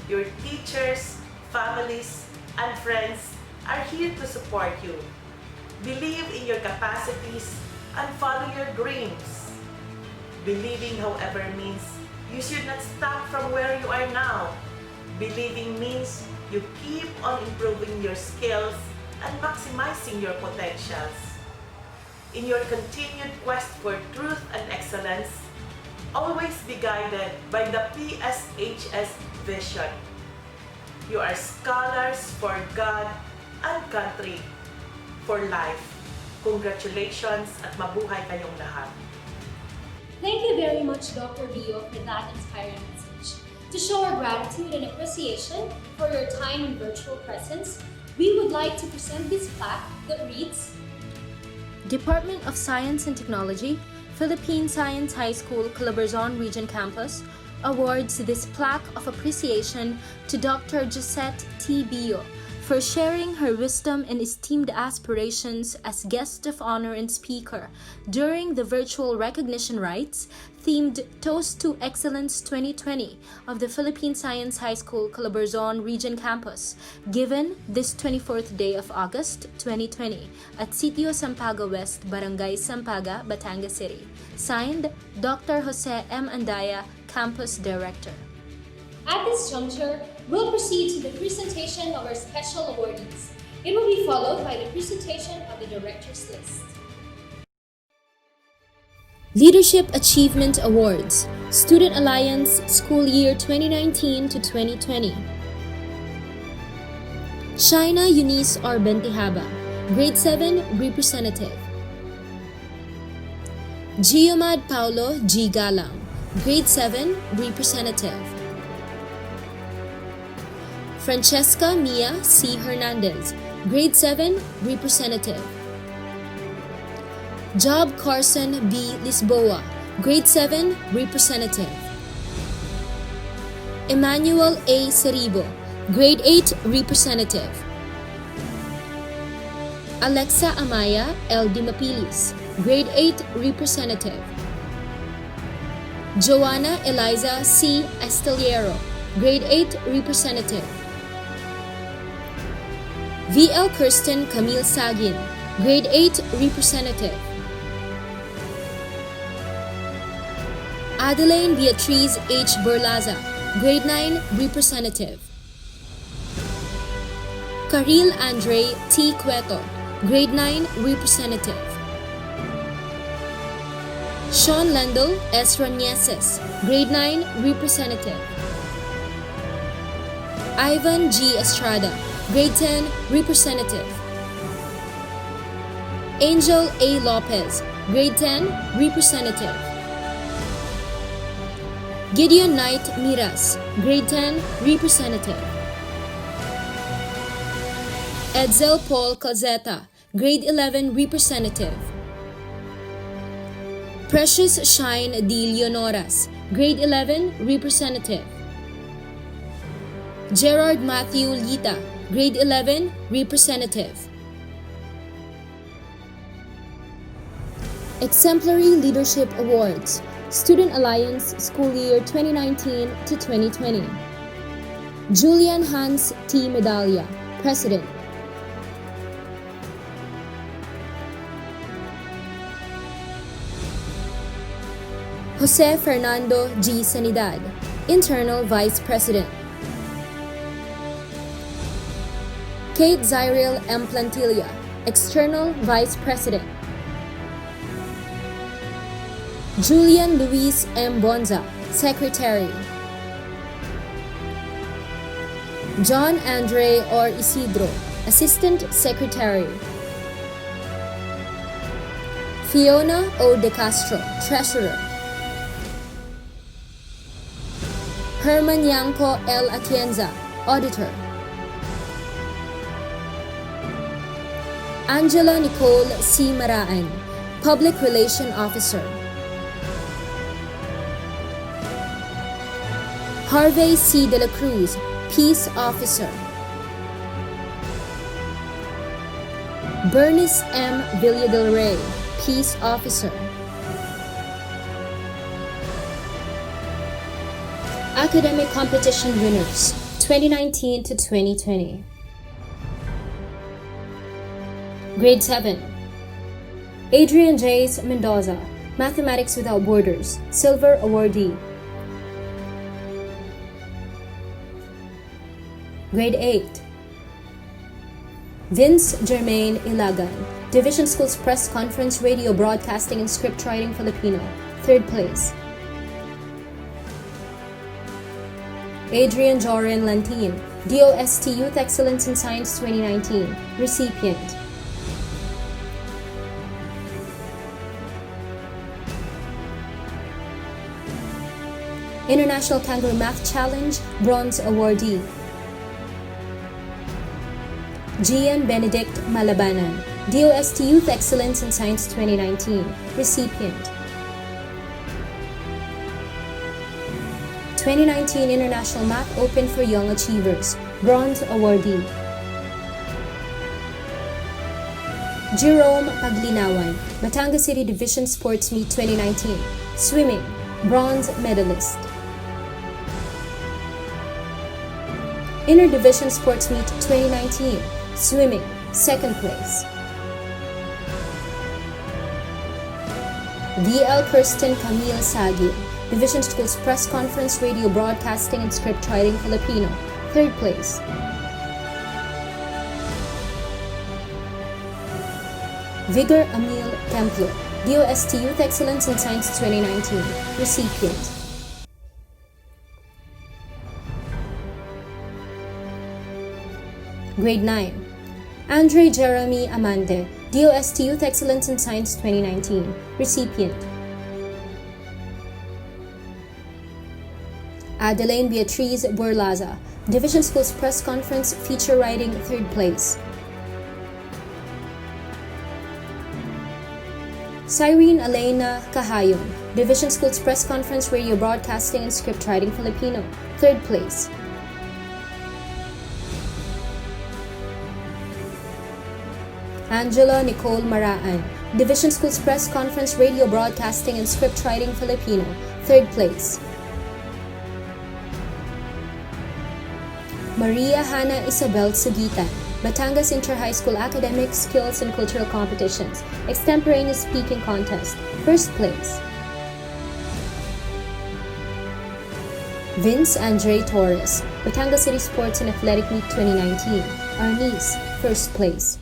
Your teachers, families, and friends are here to support you. Believe in your capacities and follow your dreams. Believing, however, means you should not stop from where you are now. Believing means you keep on improving your skills and maximizing your potentials. In your continued quest for truth and excellence, always be guided by the PSHS vision. You are scholars for God and country, for life. Congratulations at mabuhay kayong lahat. Thank you very much, Dr. Rio, for that inspiring message. To show our gratitude and appreciation for your time and virtual presence, we would like to present this plaque that reads, Department of Science and Technology, Philippine Science High School, Calabarzon Region Campus, awards this plaque of appreciation to Dr. Josette T. Bio for sharing her wisdom and esteemed aspirations as guest of honor and speaker during the virtual recognition rites themed Toast to Excellence 2020 of the Philippine Science High School, Calabarzon Region Campus, given this 24th day of August 2020 at Sitio Sampaga West, Barangay Sampaga, Batangas City. Signed, Dr. Jose M. Andaya, Campus Director. At this juncture, we'll proceed to the presentation of our special awardees. It will be followed by the presentation of the Director's List. Leadership Achievement Awards, Student Alliance, School Year 2019 to 2020. Shaina Eunice R. Bentihaba, Grade 7 Representative. Giomad Paulo G. Galang, Grade 7 Representative. Francesca Mia C. Hernandez, Grade 7 Representative. Job Carson B. Lisboa, Grade 7 Representative. Emmanuel A. Saribo, Grade 8 Representative. Alexa Amaya L. Dimapilis, Grade 8 Representative. Joanna Eliza C. Esteliero, Grade 8 Representative. V.L. Kirsten Camille Sagin, Grade 8 Representative. Adeline Beatriz H. Berlaza, Grade 9 Representative. Karil Andre T. Cueto, Grade 9 Representative. Sean Lendl S. Ranieses, Grade 9 Representative. Ivan G. Estrada, Grade 10 Representative. Angel A. Lopez, Grade 10 Representative. Gideon Knight Miras, Grade 10 Representative. Edsel Paul Calzeta, Grade 11 Representative. Precious Shine D. Leonoras, Grade 11 Representative. Gerard Matthew Lita, Grade 11 Representative. Exemplary Leadership Awards, Student Alliance, School Year 2019 to 2020. Julian Hans T. Medalla, President. Jose Fernando G. Sanidad, Internal Vice President. Kate Zyril M. Plantilla, External Vice President. Julian Luis M. Bonza, Secretary. John Andre or Isidro, Assistant Secretary. Fiona O. De Castro, Treasurer. Herman Yanko L. Atienza, Auditor. Angela Nicole C. Maraan, Public Relation Officer. Harvey C. De La Cruz, Peace Officer. Bernice M. Villa del Rey, Peace Officer. Academic Competition Winners 2019 to 2020. Grade 7. Adrian J. Mendoza, Mathematics Without Borders, Silver Awardee. Grade 8. Vince Germain Ilagan, Division Schools Press Conference, Radio Broadcasting and Script Writing Filipino, 3rd place. Adrian Joren Lantin, DOST Youth Excellence in Science 2019, recipient. International Kangaroo Math Challenge, Bronze Awardee. Gian Benedict Malabanan, DOST Youth Excellence in Science 2019, recipient. 2019 International Math Open for Young Achievers, Bronze Awardee. Jerome Paglinawan, Batangas City Division Sports Meet 2019, Swimming, Bronze Medalist. Inter-Division Sports Meet 2019, Swimming, 2nd place. VL Kirsten Camille Sagi, Division Schools Press Conference, Radio Broadcasting and Script Writing Filipino, 3rd place. Vigor Emil Templo, DOST Youth Excellence in Science 2019, recipient. Grade 9. Andre Jeremy Amande, DOST Youth Excellence in Science 2019, recipient. Adeline Beatriz Borlaza, Division Schools Press Conference, Feature Writing, 3rd place. Cyrene Elena Cahayon, Division Schools Press Conference, Radio Broadcasting and Script Writing Filipino, 3rd place. Angela Nicole Maraan, Division Schools Press Conference, Radio Broadcasting and Script Writing Filipino, 3rd place. Maria Hannah Isabel Sugitan, Batangas Inter-High School Academic Skills and Cultural Competitions, Extemporaneous Speaking Contest, 1st place. Vince Andre Torres, Batangas City Sports and Athletic Meet 2019, Arnis, 1st place.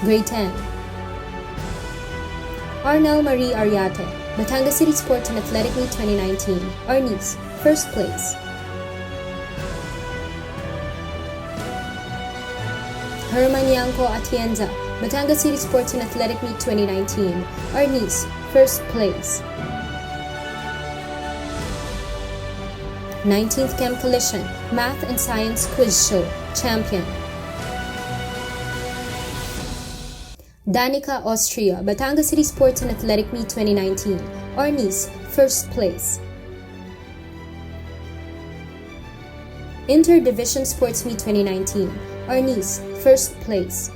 Grade 10. Arnel Marie Ariate, Batangas City Sports and Athletic Meet 2019, Arnis, 1st place. Herman Yanko Atienza, Batangas City Sports and Athletic Meet 2019, Arnis, 1st place. 19th Chem Collision, Math and Science Quiz Show, Champion. Danica Austria, Batangas City Sports and Athletic Meet 2019, Arnis, 1st place. Inter-Division Sports Meet 2019, Arnis, 1st place.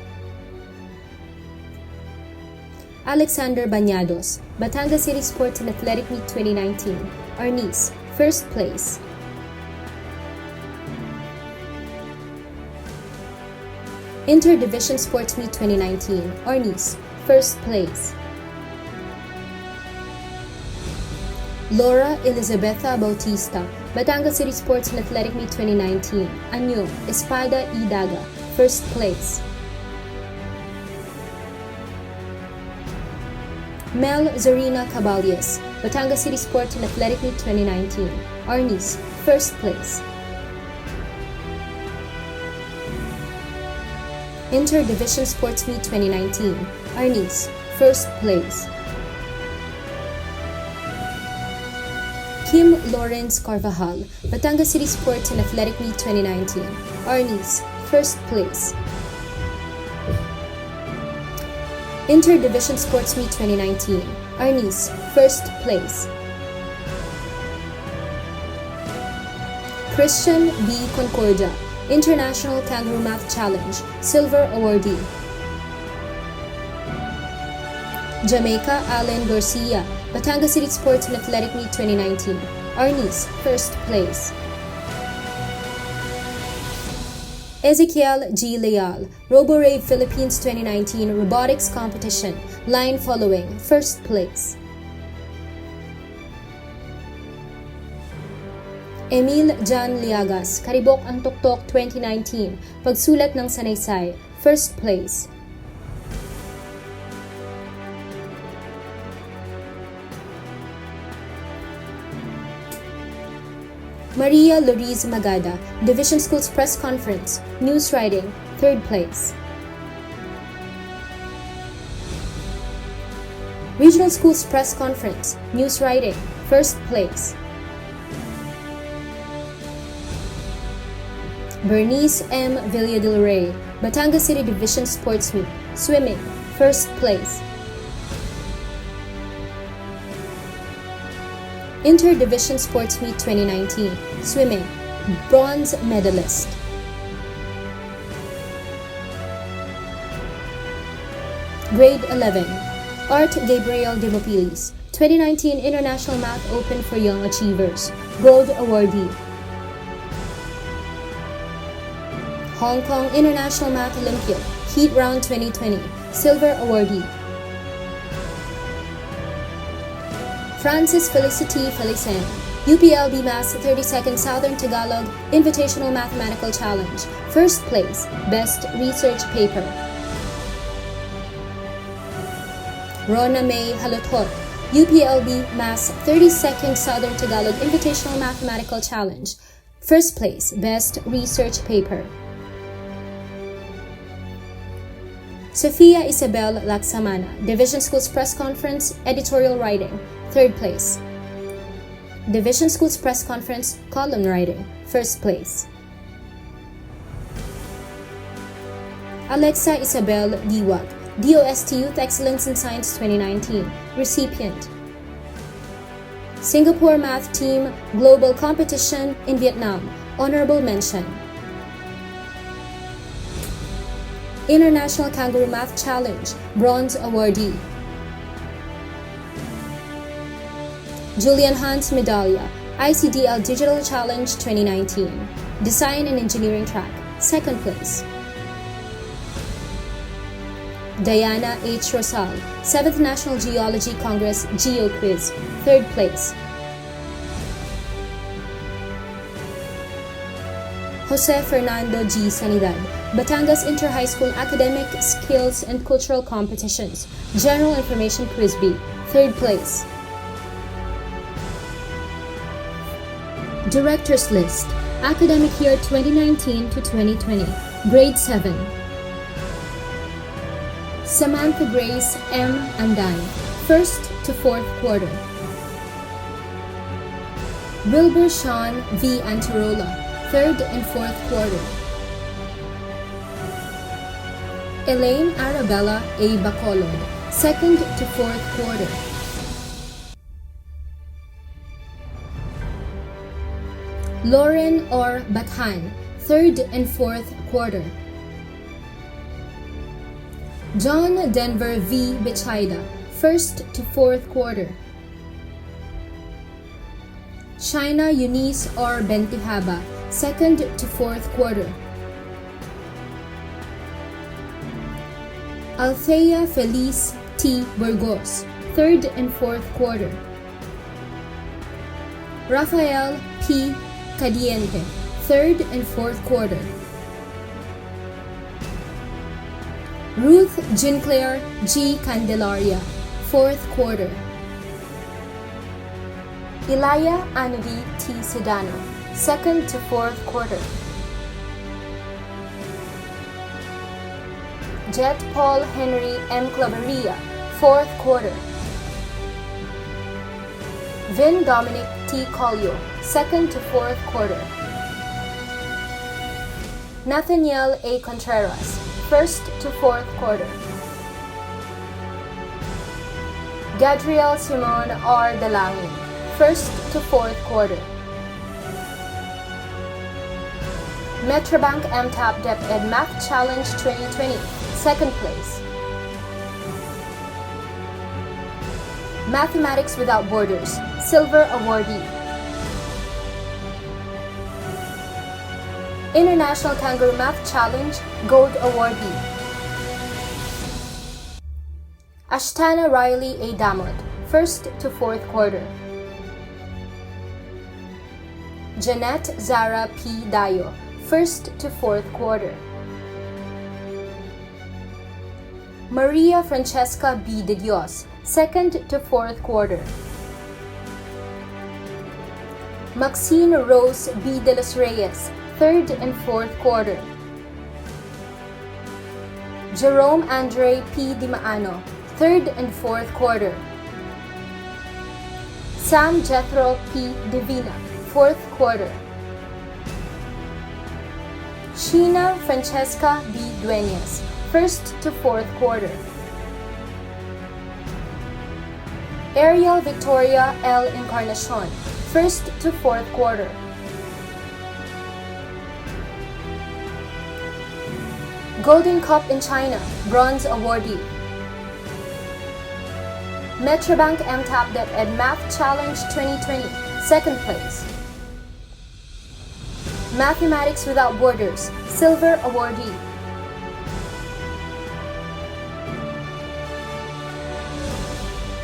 Alexander Bañados, Batangas City Sports and Athletic Meet 2019, Arnis, 1st place. Inter-Division Sports Meet 2019, Arnis, 1st place. Laura Elizabetha Bautista, Batangas City Sports and Athletic Meet 2019, Anyo, Espada y Daga, 1st place. Mel Zarina Caballes, Batangas City Sports and Athletic Meet 2019, Arnis, first place. Inter-Division Sports Meet 2019, Arnis, first place. Kim Lawrence Carvajal, Batangas City Sports and Athletic Meet 2019, Arnis, first place. Inter-Division Sports Meet 2019, Arnis, first place. Christian B. Concordia, International Kangaroo Math Challenge, Silver Awardee. Jamaica Allen Garcia, Batangas City Sports and Athletic Meet 2019, Arnis, first place. Ezekiel G. Leal, RoboRave Philippines 2019 Robotics Competition, line following, first place. Emil Jan Liagas, Karibok ang Tuktok 2019, Pagsulat ng Sanaysay, first place. Maria Loriz Magada, Division Schools Press Conference, News Writing, third place. Regional Schools Press Conference, News Writing, first place. Bernice M. Villa del Rey, Batangas City Division Sports Meet, Swimming, first place. Inter-Division Sports Meet 2019, Swimming, bronze medalist. Grade 11, Art Gabriel Demopilis, 2019 International Math Open for Young Achievers, Gold Awardee. Hong Kong International Math Olympiad, Heat Round 2020, Silver Awardee. Francis Felicity Felicen, UPLB Maths 32nd Southern Tagalog Invitational Mathematical Challenge, first place, best research paper. Rona May Halutot, UPLB Maths 32nd Southern Tagalog Invitational Mathematical Challenge, first place, best research paper. Sofia Isabel Laksamana, Division Schools Press Conference, Editorial Writing, third place. Division Schools Press Conference, Column Writing, first place. Alexa Isabel Diwag, DOST Youth Excellence in Science 2019, recipient. Singapore Math Team Global Competition in Vietnam, honorable mention. International Kangaroo Math Challenge, bronze awardee. Julian Hans Medallia, ICDL Digital Challenge 2019, Design and Engineering Track, second place. Diana H. Rosal, 7th National Geology Congress Geo Quiz, third place. Jose Fernando G. Sanidad, Batangas Inter-High School Academic Skills and Cultural Competitions, General Information Quiz B, third place. Directors List, Academic Year 2019 to 2020, Grade 7. Samantha Grace M. Andan, 1st to 4th quarter. Wilbur Sean V. Antarola, 3rd and 4th quarter. Elaine Arabella A. Bacolod, 2nd to 4th quarter. Lauren or Bathan, 3rd and 4th quarter. John Denver V. Bichida, 1st to 4th quarter. China Eunice or Bentihaba, 2nd to 4th quarter. Althea Feliz T. Burgos, 3rd and 4th quarter. Rafael P. Cadiente, 3rd and 4th quarter. Ruth Ginclair G. Candelaria, 4th quarter. Elia Anody T. Sedano, 2nd to 4th quarter. Jet Paul Henry M. Claveria, 4th quarter. Vin Dominic T. Collio, 2nd to 4th quarter. Nathaniel A. Contreras, 1st to 4th quarter. Gadriel Simon R. Dalangin, 1st to 4th quarter. Metrobank MTAP DepEd Math Challenge 2020, 2nd place. Mathematics Without Borders, Silver Awardee. International Kangaroo Math Challenge, Gold Awardee. Ashtana Riley A. Damot, 1st to 4th quarter. Jeanette Zara P. Dayo, 1st to 4th quarter. Maria Francesca B. De Dios, 2nd to 4th quarter. Maxine Rose B. De Los Reyes, 3rd and 4th quarter. Jerome Andre P. Di Maano, 3rd and 4th quarter. Sam Jethro P. Divina, 4th quarter. Sheena Francesca B. Dueñas, 1st to 4th quarter. Ariel Victoria L. Encarnacion, 1st to 4th quarter. Golden Cup in China, Bronze Awardee. Metrobank MTAP DepEd Math Challenge 2020, 2nd place. Mathematics Without Borders, Silver Awardee.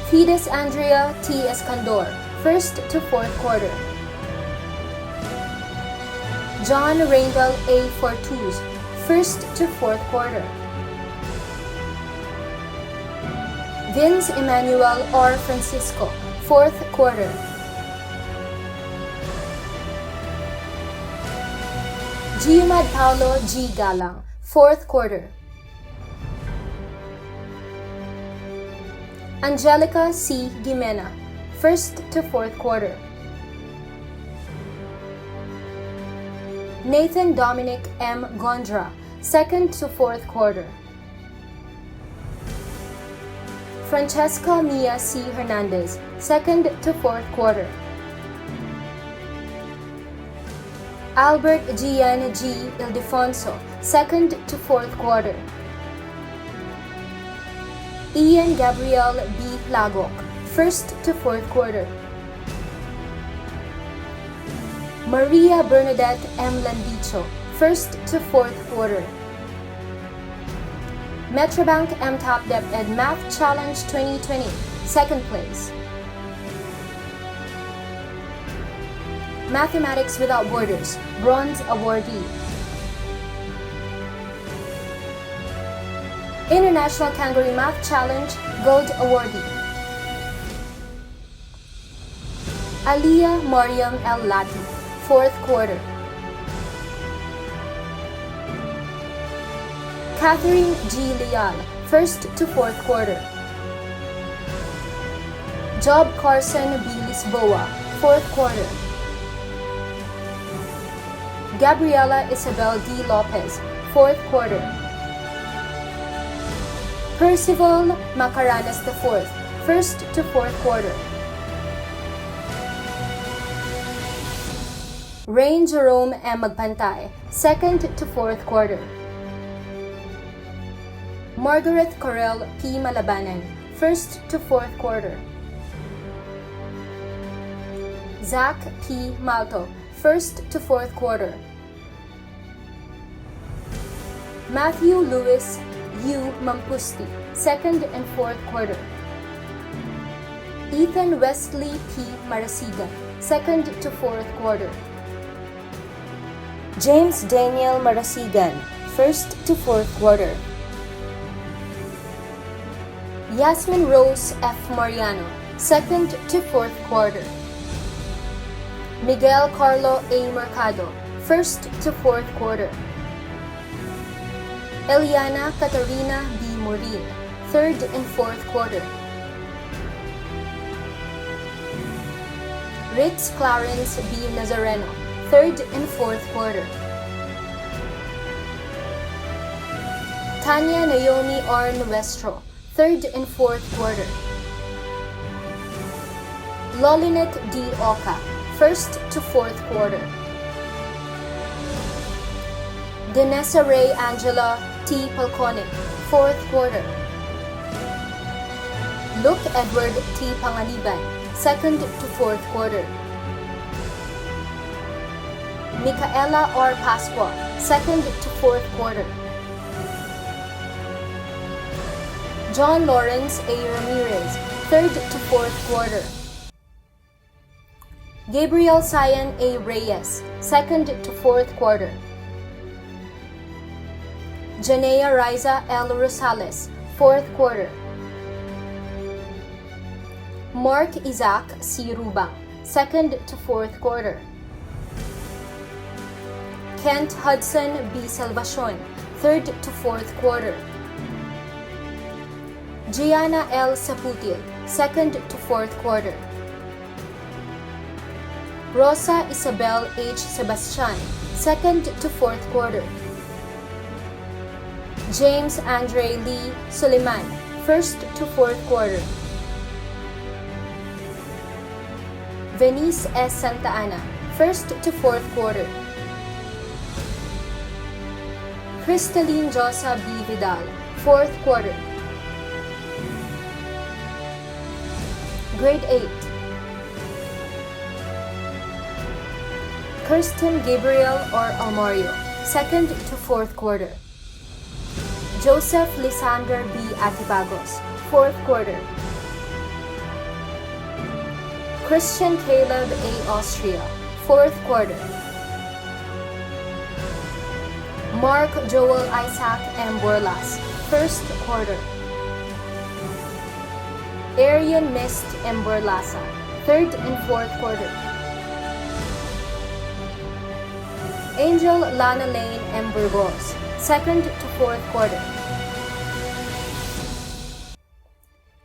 Fides Andrea T. Escandor, 1st to 4th quarter. John Randall A. Fortuz, 1st to 4th quarter. Vince Emmanuel R. Francisco, 4th quarter. Giumad Paulo G. Galang, 4th quarter. Angelica C. Gimena, 1st to 4th quarter. Nathan Dominic M. Gondra, 2nd to 4th quarter. Francesca Mia C. Hernandez, 2nd to 4th quarter. Albert Gian G. Ildefonso, 2nd to 4th quarter. Ian Gabriel B. Lagok, 1st to 4th quarter. Maria Bernadette M. Landicho, 1st to 4th quarter. Metrobank MTAP DepEd Math Challenge 2020, 2nd place. Mathematics Without Borders, Bronze Awardee. International Kangaroo Math Challenge, Gold Awardee. Aliyah Mariam L. Lati, 4th quarter. Catherine G. Leal, 1st to 4th quarter. Job Carson B. Lisboa, 4th quarter. Gabriela Isabel D. Lopez, 4th quarter. Percival Macaranas IV, 1st to 4th quarter. Rain Jerome M. Magpantay, 2nd to 4th quarter. Margaret Corel P. Malabanan, 1st to 4th quarter. Zach P. Malto, 1st to 4th quarter. Matthew Lewis U. Mampusti, 2nd and 4th quarter. Ethan Wesley P. Marasigan, 2nd to 4th quarter. James Daniel Marasigan, 1st to 4th quarter. Yasmin Rose F. Mariano, 2nd to 4th quarter. Miguel Carlo A. Mercado, 1st to 4th quarter. Eliana Catarina B. Morin, 3rd and 4th quarter. Ritz Clarence B. Nazareno, 3rd and 4th quarter. Tanya Naomi R. Nuestro, 3rd and 4th quarter. Lolinet D. Oca, 1st to 4th quarter. Danessa Ray Angela T. Palconic, 4th quarter. Luke Edward T. Panganiban, 2nd to 4th quarter. Micaela R. Pascua, 2nd to 4th quarter. John Lawrence A. Ramirez, 3rd to 4th quarter. Gabriel Cyan A. Reyes, 2nd to 4th quarter. Janea Riza L. Rosales, 4th quarter. Mark Isaac C. Rubang, 2nd to 4th quarter. Kent Hudson B. Salvacion, 3rd to 4th quarter. Gianna L. Saputil, 2nd to 4th quarter. Rosa Isabel H. Sebastian, 2nd to 4th quarter. James Andre Lee Suleiman, 1st to 4th quarter. Venice S. Santa Ana, 1st to 4th quarter. Crystalline Josa B. Vidal, 4th quarter. Grade 8. Kirsten Gabriel or Almario, 2nd to 4th quarter. Joseph Lysander B. Atibagos, 4th quarter. Christian Caleb A. Austria, 4th quarter. Mark Joel Isaac M. Borlas, 1st quarter. Arian Mist M. Borlasa, 3rd and 4th quarter. Angel Lana Lane M. Burgos, 2nd to 4th quarter.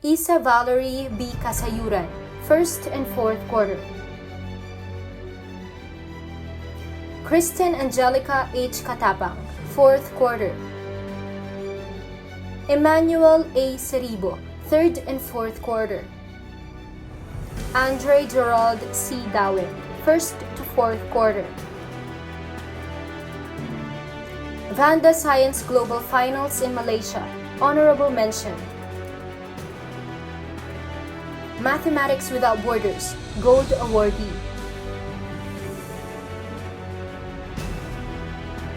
Isa Valerie B. Kasayuran, 1st and 4th quarter. Kristen Angelica H. Katapang, 4th quarter. Emmanuel A. Seribo, 3rd and 4th quarter. Andre Gerald C. Dawin, 1st to 4th quarter. Vanda Science Global Finals in Malaysia, honorable mention. Mathematics Without Borders, gold awardee.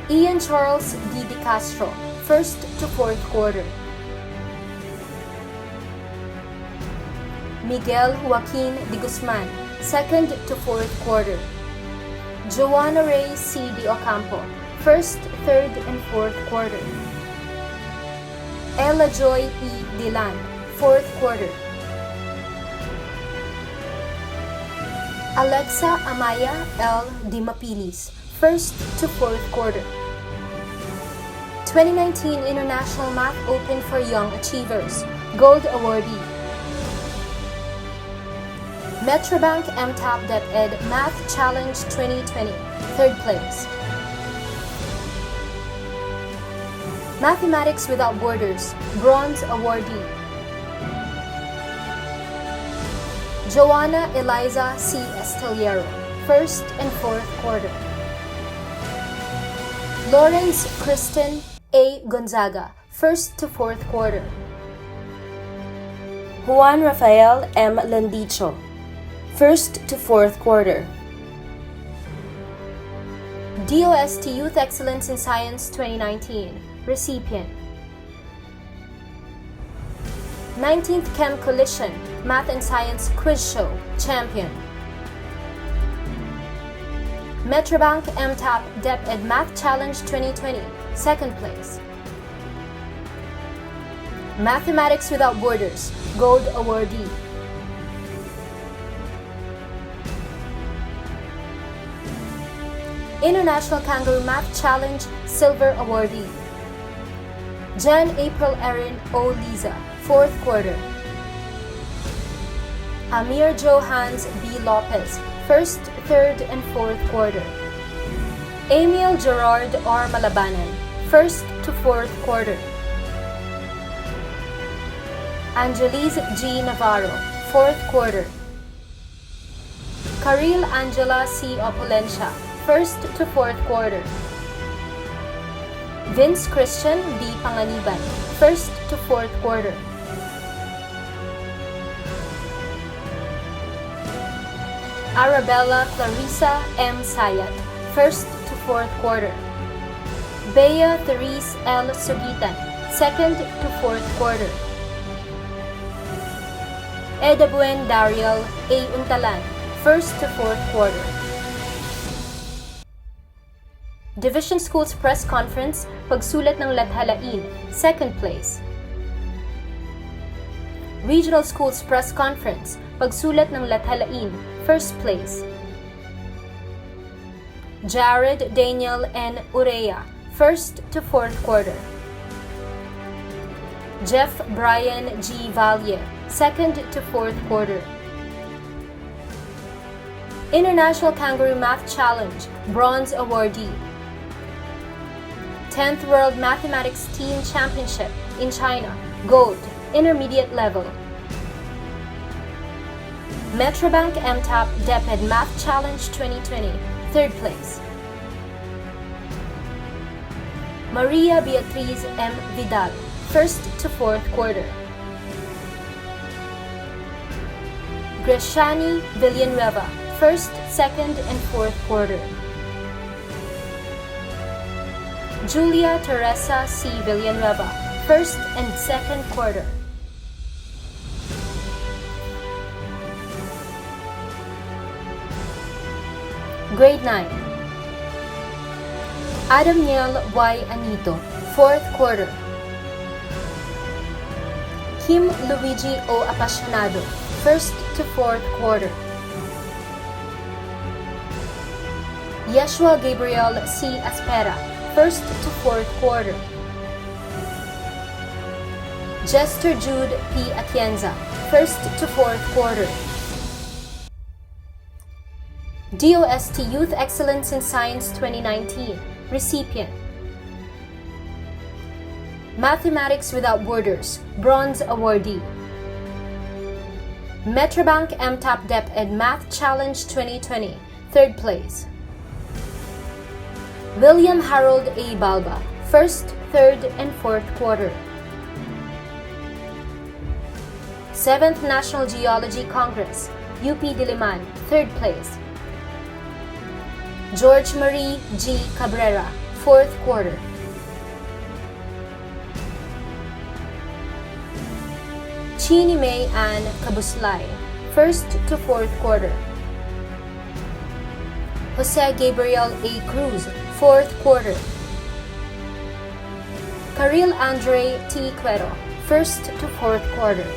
Ian Charles D. De Castro, 1st to 4th quarter. Miguel Joaquin De Guzman, 2nd to 4th quarter. Joanna Ray C. De Ocampo, 1st, 3rd, and 4th quarter. Ella Joy E. Dilan, 4th quarter. Alexa Amaya L. Di Mapilis, 1st to 4th quarter. 2019 International Math Open for Young Achievers, gold awardee. Metrobank MTAP DepEd Math Challenge 2020, 3rd place. Mathematics Without Borders, bronze awardee. Joanna Eliza C. Esteliero, 1st and 4th quarter. Lawrence Kristen A. Gonzaga, 1st to 4th quarter. Juan Rafael M. Landicho, 1st to 4th quarter. DOST Youth Excellence in Science 2019, recipient. 19th Chem Collision Math and Science Quiz Show, champion. Metrobank MTAP DepEd Math Challenge 2020, 2nd place. Mathematics Without Borders, gold awardee. International Kangaroo Math Challenge Silver Awardee. Jan April Erin O. Liza, 4th quarter. Amir Johans B. Lopez, 1st, 3rd, and 4th quarter. Emil Gerard R. Malabanan, 1st to 4th quarter. Angelise G. Navarro, 4th quarter. Karil Angela C. Opulencia, 1st to 4th quarter. Vince Christian B. Panganiban, 1st to 4th quarter. Arabella Clarissa M. Sayat, 1st to 4th quarter. Bea Therese L. Sugitan, 2nd to 4th quarter. Edabuen Dariel A. Untalan, 1st to 4th quarter. Division Schools Press Conference, Pagsulat ng Lathalain, 2nd place. Regional Schools Press Conference, Pagsulat ng Lathalain, 1st place. Jared Daniel N. Urea, 1st to 4th quarter. Jeff Brian G. Vallier, 2nd to 4th quarter. International Kangaroo Math Challenge, Bronze Awardee. 10th World Mathematics Teen Championship in China, Gold, Intermediate Level. Metrobank MTAP DepEd Math Challenge 2020, 3rd place. Maria Beatriz M. Vidal, 1st to 4th quarter. Greshani Villanueva, 1st, 2nd, and 4th quarter. Julia Teresa C. Villanueva, 1st and 2nd quarter. Grade 9. Adam Niel Y. Anito, 4th quarter. Kim Luigi O. Apasionado, 1st to 4th quarter. Yeshua Gabriel C. Aspera, 1st to 4th quarter. Jester Jude P. Atienza, 1st to 4th quarter. DOST Youth Excellence in Science 2019, recipient. Mathematics Without Borders, Bronze Awardee. Metrobank MTAP DepEd Math Challenge 2020, 3rd place. William Harold A. Balba, 1st, 3rd, and 4th quarter. 7th National Geology Congress, UP Diliman, 3rd place. George Marie G. Cabrera, 4th quarter. Chini May Ann Kabuslay, 1st to 4th quarter. Jose Gabriel A. Cruz, 4th quarter. Karil Andre T. Cuero, 1st to 4th quarter.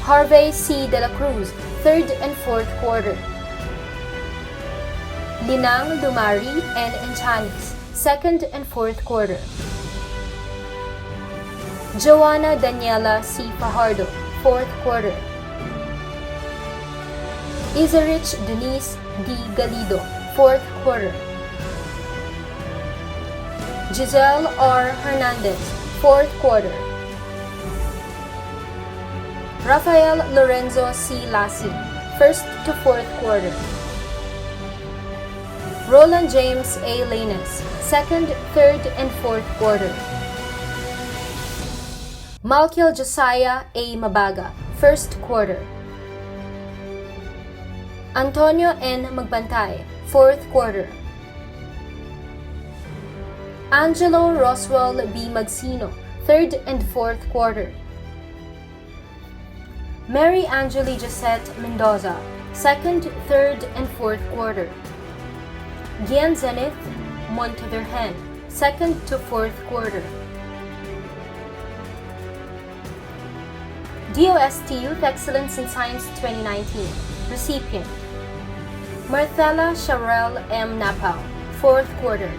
Harvey C. De La Cruz, 3rd and 4th quarter. Linang Dumari and Enchanis, 2nd and 4th quarter. Joanna Daniela C. Fajardo, 4th quarter. Izarich Denise D. Galido, 4th quarter. Giselle R. Hernandez, 4th quarter. Rafael Lorenzo C. Lassi, 1st to 4th quarter. Roland James A. Lanes, 2nd, 3rd, and 4th quarter. Malkiel Josiah A. Mabaga, 1st quarter. Antonio N. Magbantay, 4th quarter. Angelo Roswell B. Magsino, 3rd and 4th quarter. Mary Angeli Josette Mendoza, 2nd, 3rd, and 4th quarter. Gian Zenith Monteverhen, 2nd to 4th quarter. DOST Youth Excellence in Science 2019, recipient. Marcela Shamrel M. Napao, 4th quarter.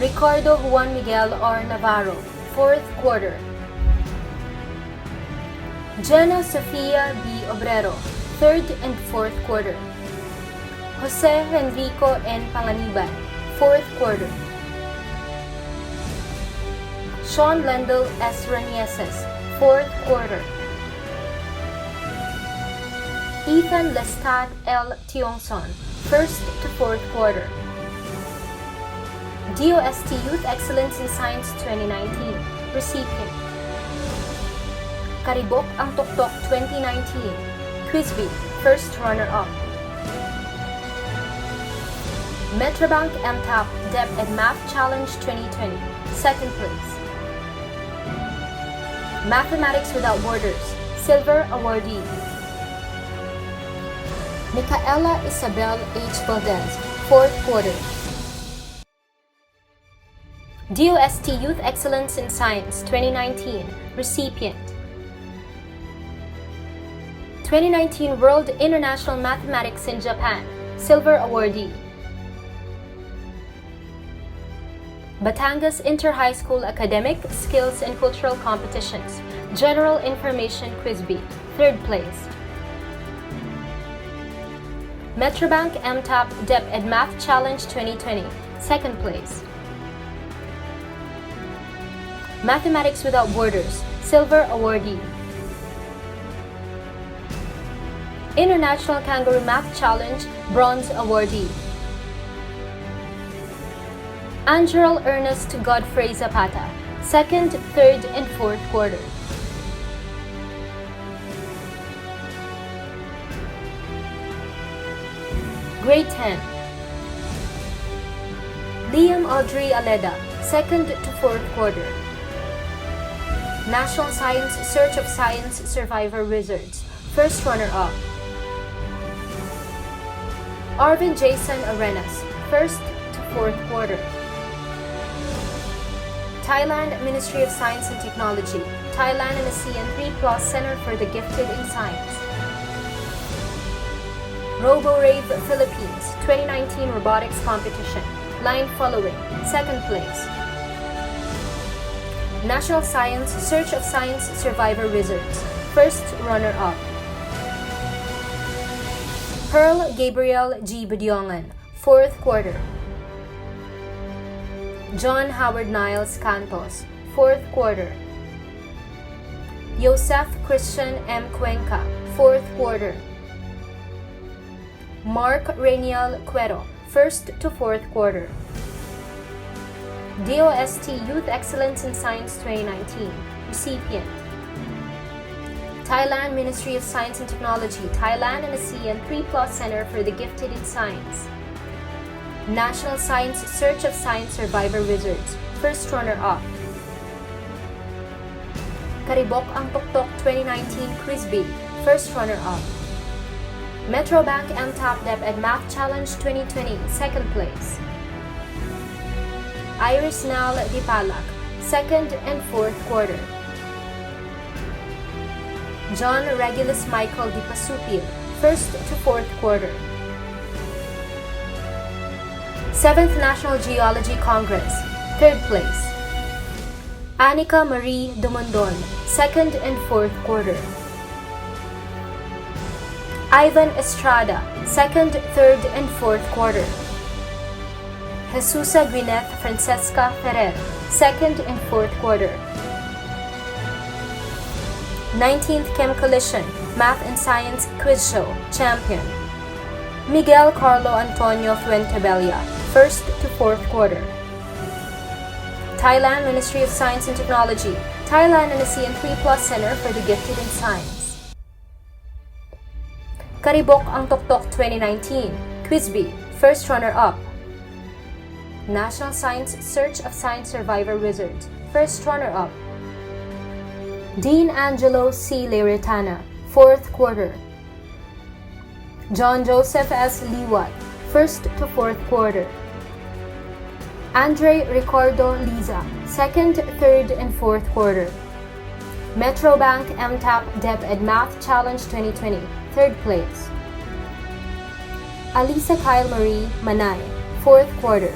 Ricardo Juan Miguel R. Navarro, 4th quarter. Jenna Sofia B. Obrero, 3rd and 4th quarter. Jose Henrico N. Panganiban, 4th quarter. Sean Lendl S. Ranieses, 4th quarter. Ethan Lestat L. Tiongson, 1st to 4th quarter. DOST Youth Excellence in Science 2019, recipient. Karibok ang Tuktok 2019, Quizbee, 1st runner-up. Metrobank MTAP Dep Ed Math Challenge 2020, 2nd place. Mathematics Without Borders, Silver awardee. Micaela Isabel H. Valdez, 4th quarter. DOST Youth Excellence in Science 2019, recipient. 2019 World International Mathematics in Japan, Silver awardee. Batangas Inter-High School Academic, Skills and Cultural Competitions, General Information Quizbee, 3rd place. Metrobank MTAP Dep Ed Math Challenge 2020, 2nd place. Mathematics Without Borders, Silver awardee. International Kangaroo Math Challenge, Bronze awardee. Angel Ernest Godfrey Zapata, 2nd, 3rd, and 4th quarter. Grade 10. Liam Audrey Aleda, 2nd to 4th quarter. National Science Search of Science Survivor Wizards, 1st runner-up. Arvin Jason Arenas, 1st to 4th quarter. Thailand Ministry of Science and Technology, Thailand and ASEAN 3+ Center for the Gifted in Science. RoboRave Philippines 2019 Robotics Competition, line following, 2nd place. National Science Search of Science Survivor Wizards, 1st runner-up. Pearl Gabriel G. Budiongan, 4th quarter. John Howard Niles Cantos, 4th quarter. Joseph Christian M. Cuenca, 4th quarter. Mark Rainiel Cuero, 1st to 4th quarter. DOST Youth Excellence in Science 2019, recipient. Thailand Ministry of Science and Technology, Thailand and ASEAN 3+ Center for the Gifted in Science. National Science Search of Science Survivor Wizards, 1st runner-up. Karibok ang Tuktok 2019 Quizbee, 1st runner-up. Metrobank MTAP Dep Ed Math Challenge 2020, 2nd place. Iris Nal Dipalak, 2nd and 4th quarter. John Regulus Michael Dipasupil, 1st to 4th quarter. 7th National Geology Congress, 3rd place. Anika Marie Dumondon, 2nd and 4th quarter. Ivan Estrada, 2nd, 3rd, and 4th quarter. Jesusa Gwyneth Francesca Ferrer, 2nd and 4th quarter. 19th Chem Collision Math and Science Quiz Show champion. Miguel Carlo Antonio Fuentebella, 1st to 4th quarter. Thailand Ministry of Science and Technology, Thailand and ASEAN 3+ Center for the Gifted in Science. Karibok ang Tuktok 2019, Quizbee, 1st runner-up. National Science Search of Science Survivor Wizards, 1st runner-up. Dean Angelo C. Leretana, 4th quarter. John Joseph S. Liwat, 1st to 4th quarter. Andre Ricardo Liza, 2nd, 3rd, and 4th quarter. Metrobank MTAP Dep Ed Math Challenge 2020, 3rd place. Alisa Kyle Marie Manay, 4th quarter.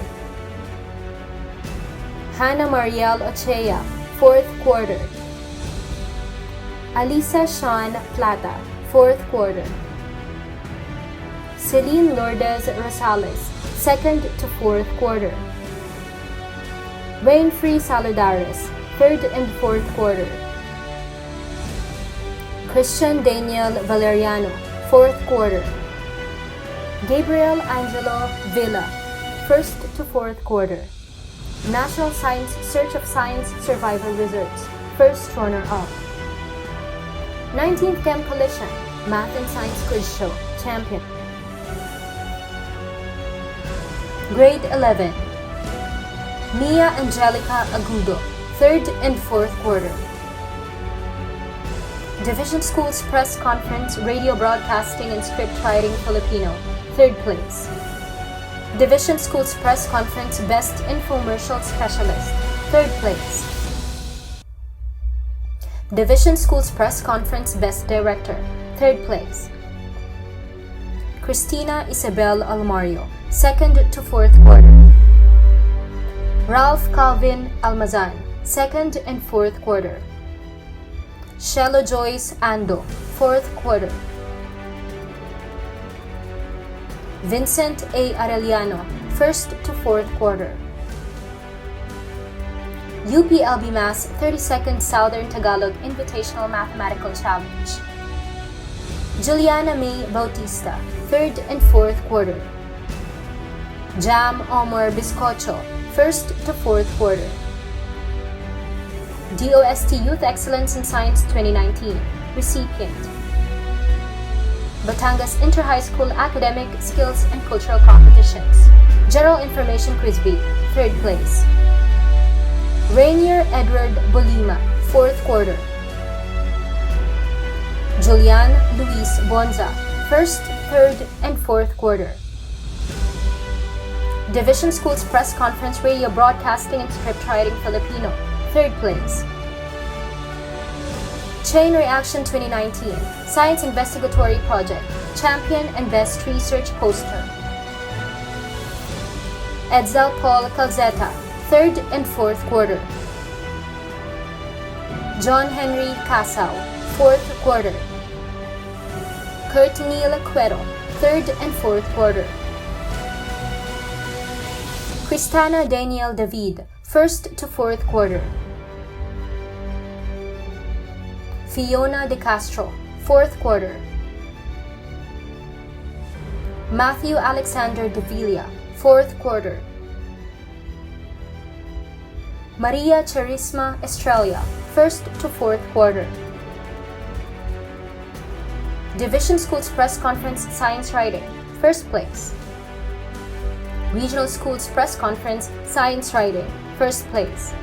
Hannah Mariel Ochea, 4th quarter. Alisa Sean Plata, 4th quarter. Celine Lourdes Rosales, 2nd to 4th quarter. Rainfree Saludares, 3rd and 4th quarter. Christian Daniel Valeriano, 4th quarter. Gabriel Angelo Villa, 1st to 4th quarter. National Science Search of Science Survivor Results, 1st runner-up. 19th Chem Collision, Math and Science Quiz Show, champion. Grade 11. Mia Angelica Agudo, 3rd and 4th quarter. Division Schools Press Conference Radio Broadcasting and Script Writing Filipino, 3rd place. Division Schools Press Conference Best Infomercial Specialist, 3rd place. Division Schools Press Conference Best Director, 3rd place. Christina Isabel Almario, 2nd to 4th quarter. Ralph Calvin Almazan, 2nd and 4th quarter. Shelo Joyce Ando, 4th quarter. Vincent A. Arellano, 1st to 4th quarter. UPLB Mass 32nd Southern Tagalog Invitational Mathematical Challenge. Juliana May Bautista, 3rd and 4th quarter. Jam Omar Biscocho, 1st to 4th quarter. DOST Youth Excellence in Science 2019, recipient. Batangas Inter-High School Academic, Skills, and Cultural Competitions. General Information Quiz B, 3rd place. Rainier Edward Bolima, 4th quarter. Julian Luis Bonza, 1st, 3rd, and 4th quarter. Division Schools Press Conference Radio Broadcasting and Script Writing Filipino, 3rd place. Chain Reaction 2019, Science Investigatory Project, Champion and Best Research Poster. Edsel Paul Calzeta, 3rd and 4th quarter. John Henry Casao, 4th quarter. Kurt Neil Cuero, 3rd and 4th quarter. Cristana Daniel David, 1st to 4th quarter. Fiona De Castro, 4th quarter. Matthew Alexander De Villa, 4th quarter. Maria Charisma Estrella, 1st to 4th quarter. Division Schools Press Conference Science Writing, 1st place. Regional Schools Press Conference Science Writing, 1st place.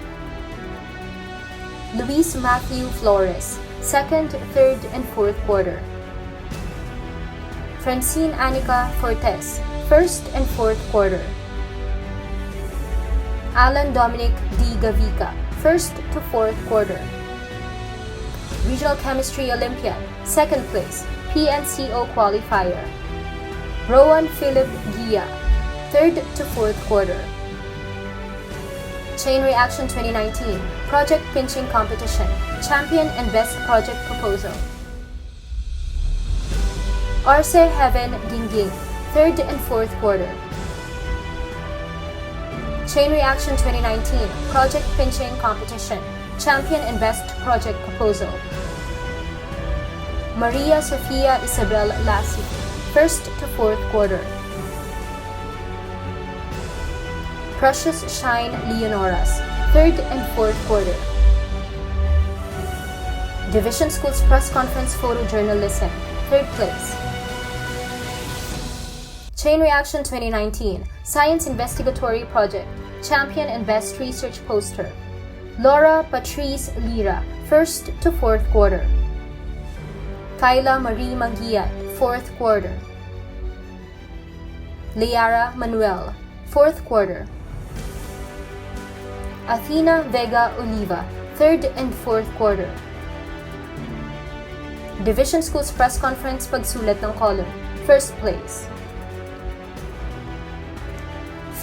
Luis Matthew Flores, 2nd, 3rd, and 4th quarter. Francine Anica Fortes, 1st and 4th quarter. Alan Dominic D. Gavica, 1st to 4th quarter. Regional Chemistry Olympiad, 2nd place, PNCO qualifier. Rowan Philip Gia, 3rd to 4th quarter. Chain Reaction 2019, Project Pinching Competition, Champion and Best Project Proposal. Arce Heaven Gingging, 3rd and 4th quarter. Chain Reaction 2019, Project Pinching Competition, Champion and Best Project Proposal. Maria Sofia Isabel Lassi, 1st to 4th quarter. Precious Shine Leonoras, 3rd and 4th quarter. Division Schools Press Conference Photojournalism, 3rd place. Chain Reaction 2019, Science Investigatory Project, Champion and Best Research Poster. Laura Patrice Lira, 1st to 4th quarter. Kyla Marie Mangiat, 4th quarter. Liara Manuel, 4th quarter. Athena Vega Oliva, 3rd and 4th quarter. Division Schools Press Conference Pagsulat ng Column, 1st place.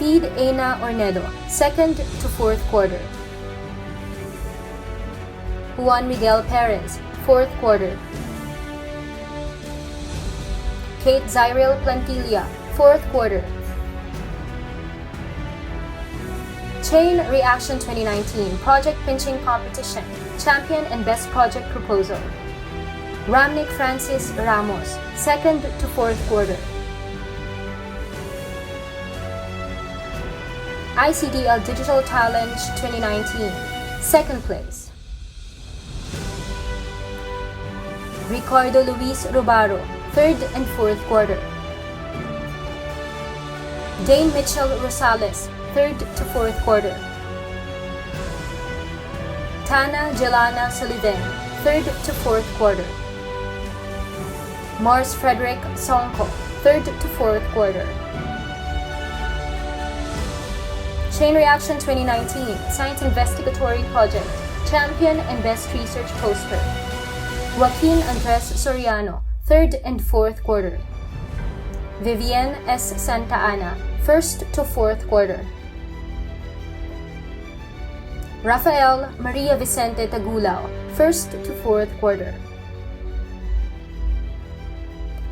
David Ena Ornedo, 2nd to 4th quarter. Juan Miguel Perez, 4th quarter. Kate Zyril Plantilla, 4th quarter. Chain Reaction 2019 Project Pinching Competition, Champion and Best Project Proposal. Ramnik Francis Ramos, 2nd to 4th quarter. ICDL Digital Challenge 2019, 2nd place. Ricardo Luis Rubaro, 3rd and 4th quarter. Dane Mitchell Rosales, 3rd to 4th quarter. Tana Jelana Sullivan, 3rd to 4th quarter. Mars Frederick Sonko, 3rd to 4th quarter. Chain Reaction 2019 Science Investigatory Project, Champion and Best Research Poster. Joaquin Andres Soriano, 3rd and 4th quarter. Vivienne S. Santa Ana, 1st to 4th quarter. Rafael Maria Vicente Tagulao, 1st to 4th quarter.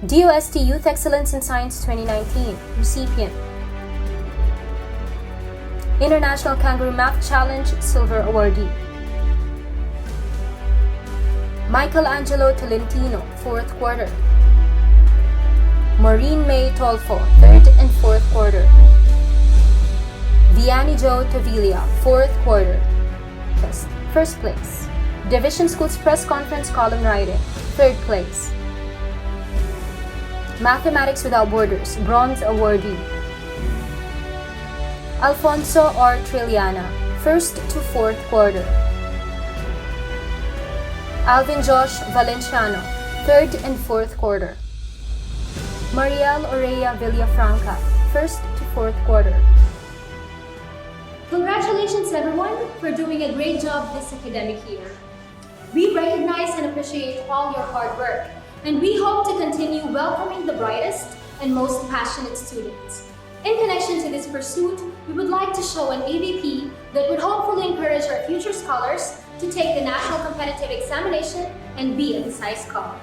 DOST Youth Excellence in Science 2019 recipient. International Kangaroo Math Challenge Silver Awardee. Michelangelo Tolentino, 4th quarter. Maureen May Tolfo, 3rd and 4th quarter. Vianney Joe Tavilla, 4th quarter. First place. Division Schools Press Conference Column Writing, 3rd place. Mathematics Without Borders, Bronze Awardee. Alfonso R. Trilliana, 1st to 4th quarter. Alvin Josh Valenciano, 3rd and 4th quarter. Mariel Oreya Villafranca, 1st to 4th quarter. Congratulations everyone for doing a great job this academic year. We recognize and appreciate all your hard work, and we hope to continue welcoming the brightest and most passionate students. In connection to this pursuit, we would like to show an AVP that would hopefully encourage our future scholars to take the National Competitive Examination and be a precise scholar.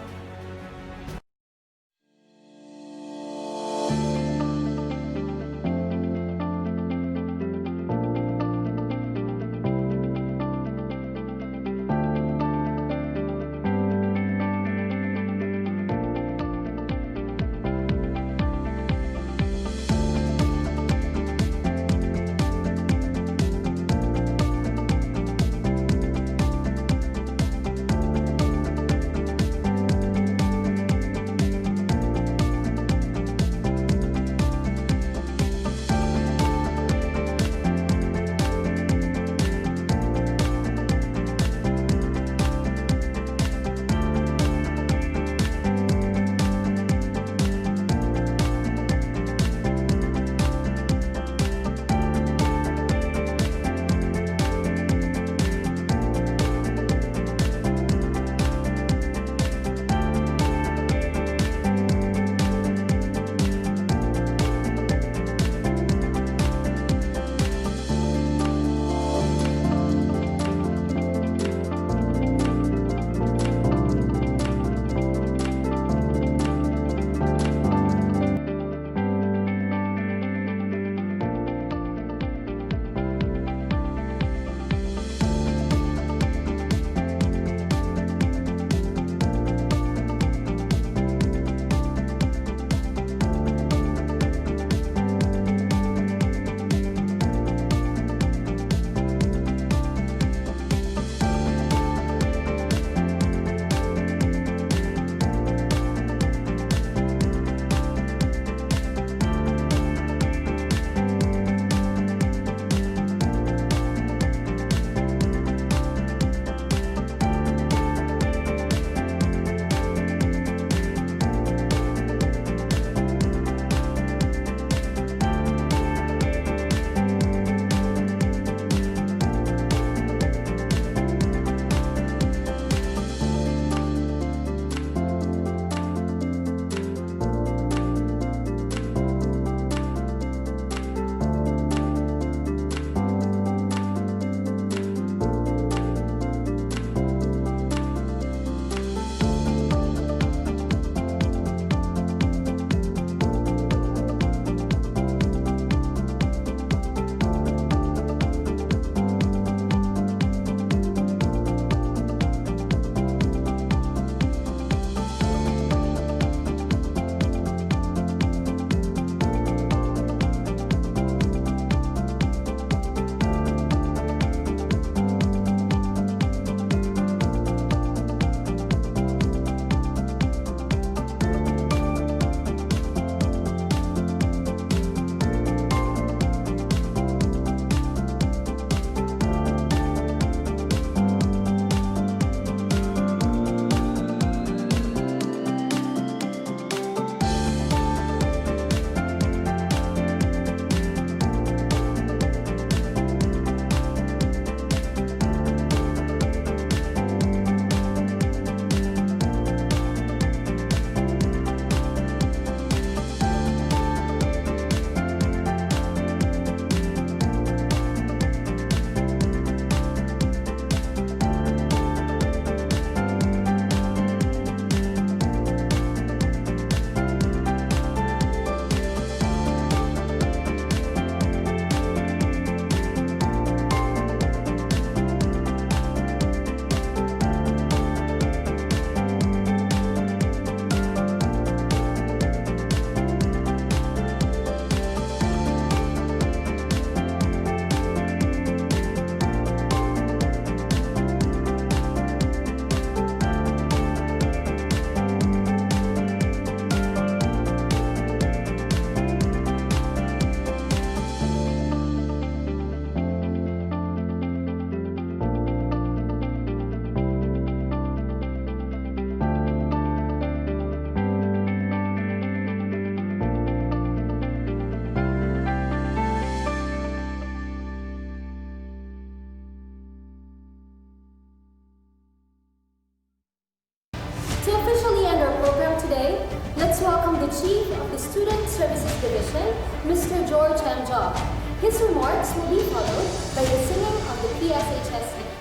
George M. Job. His remarks will be followed by the singing of the PSHS hymn.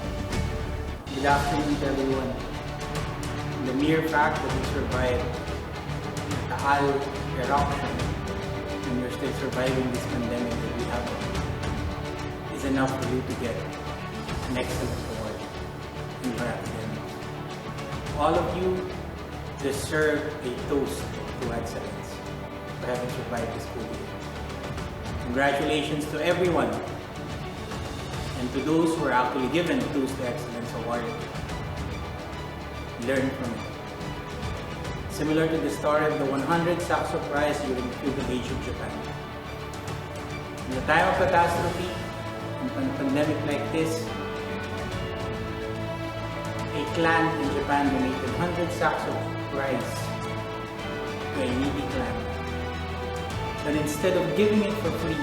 Good afternoon to everyone. The mere fact that we survived the Taal eruption and you're still surviving this pandemic that we have is enough for you to get an excellent award in your academics. All of you deserve a toast to excellence for having survived this school year. Congratulations to everyone and to those who are actually given the Toast to Excellence Award. Learn from it. Similar to the story of the 100 Saxo Prize during the feudal age of Japan. In the time of catastrophe, in a pandemic like this, a clan in Japan donated 100 Saxo Prize to a needy clan. But instead of giving it for free,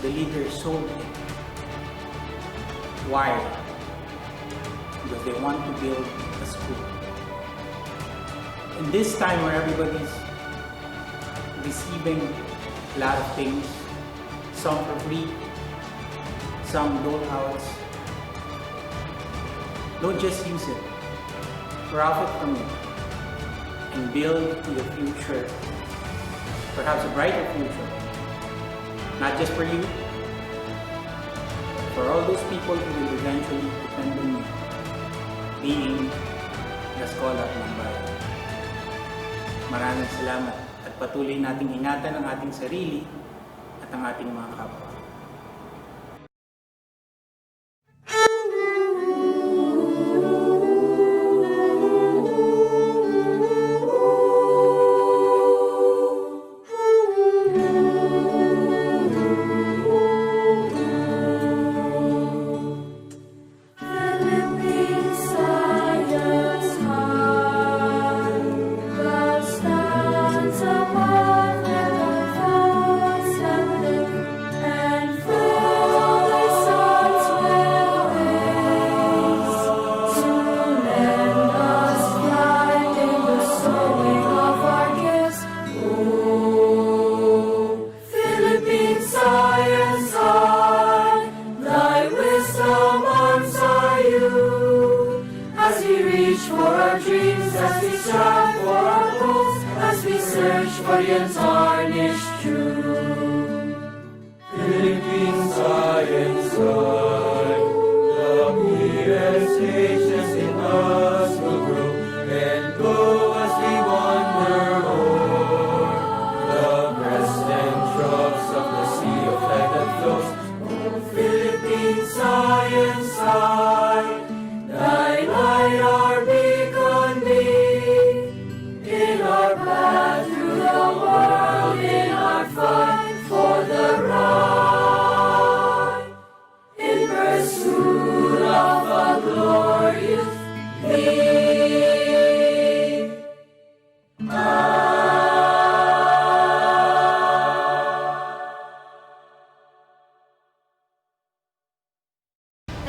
the leader sold it. Why? Because they want to build a school. In this time where everybody's receiving a lot of things, some for free, some dole-outs, don't just use it. Profit from it and build to the future, perhaps a brighter future. Not just for you, for all those people who will eventually depend on you, being the scholar ng bayan. Maraming salamat at patuloy nating ingatan ang ating sarili at ang ating mga kapwa.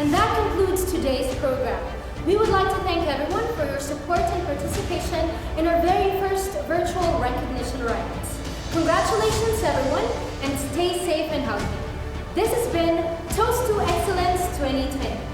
And that concludes today's program. We would like to thank everyone for your support and participation in our very first virtual recognition rites. Congratulations everyone, and stay safe and healthy. This has been Toast to Excellence 2020.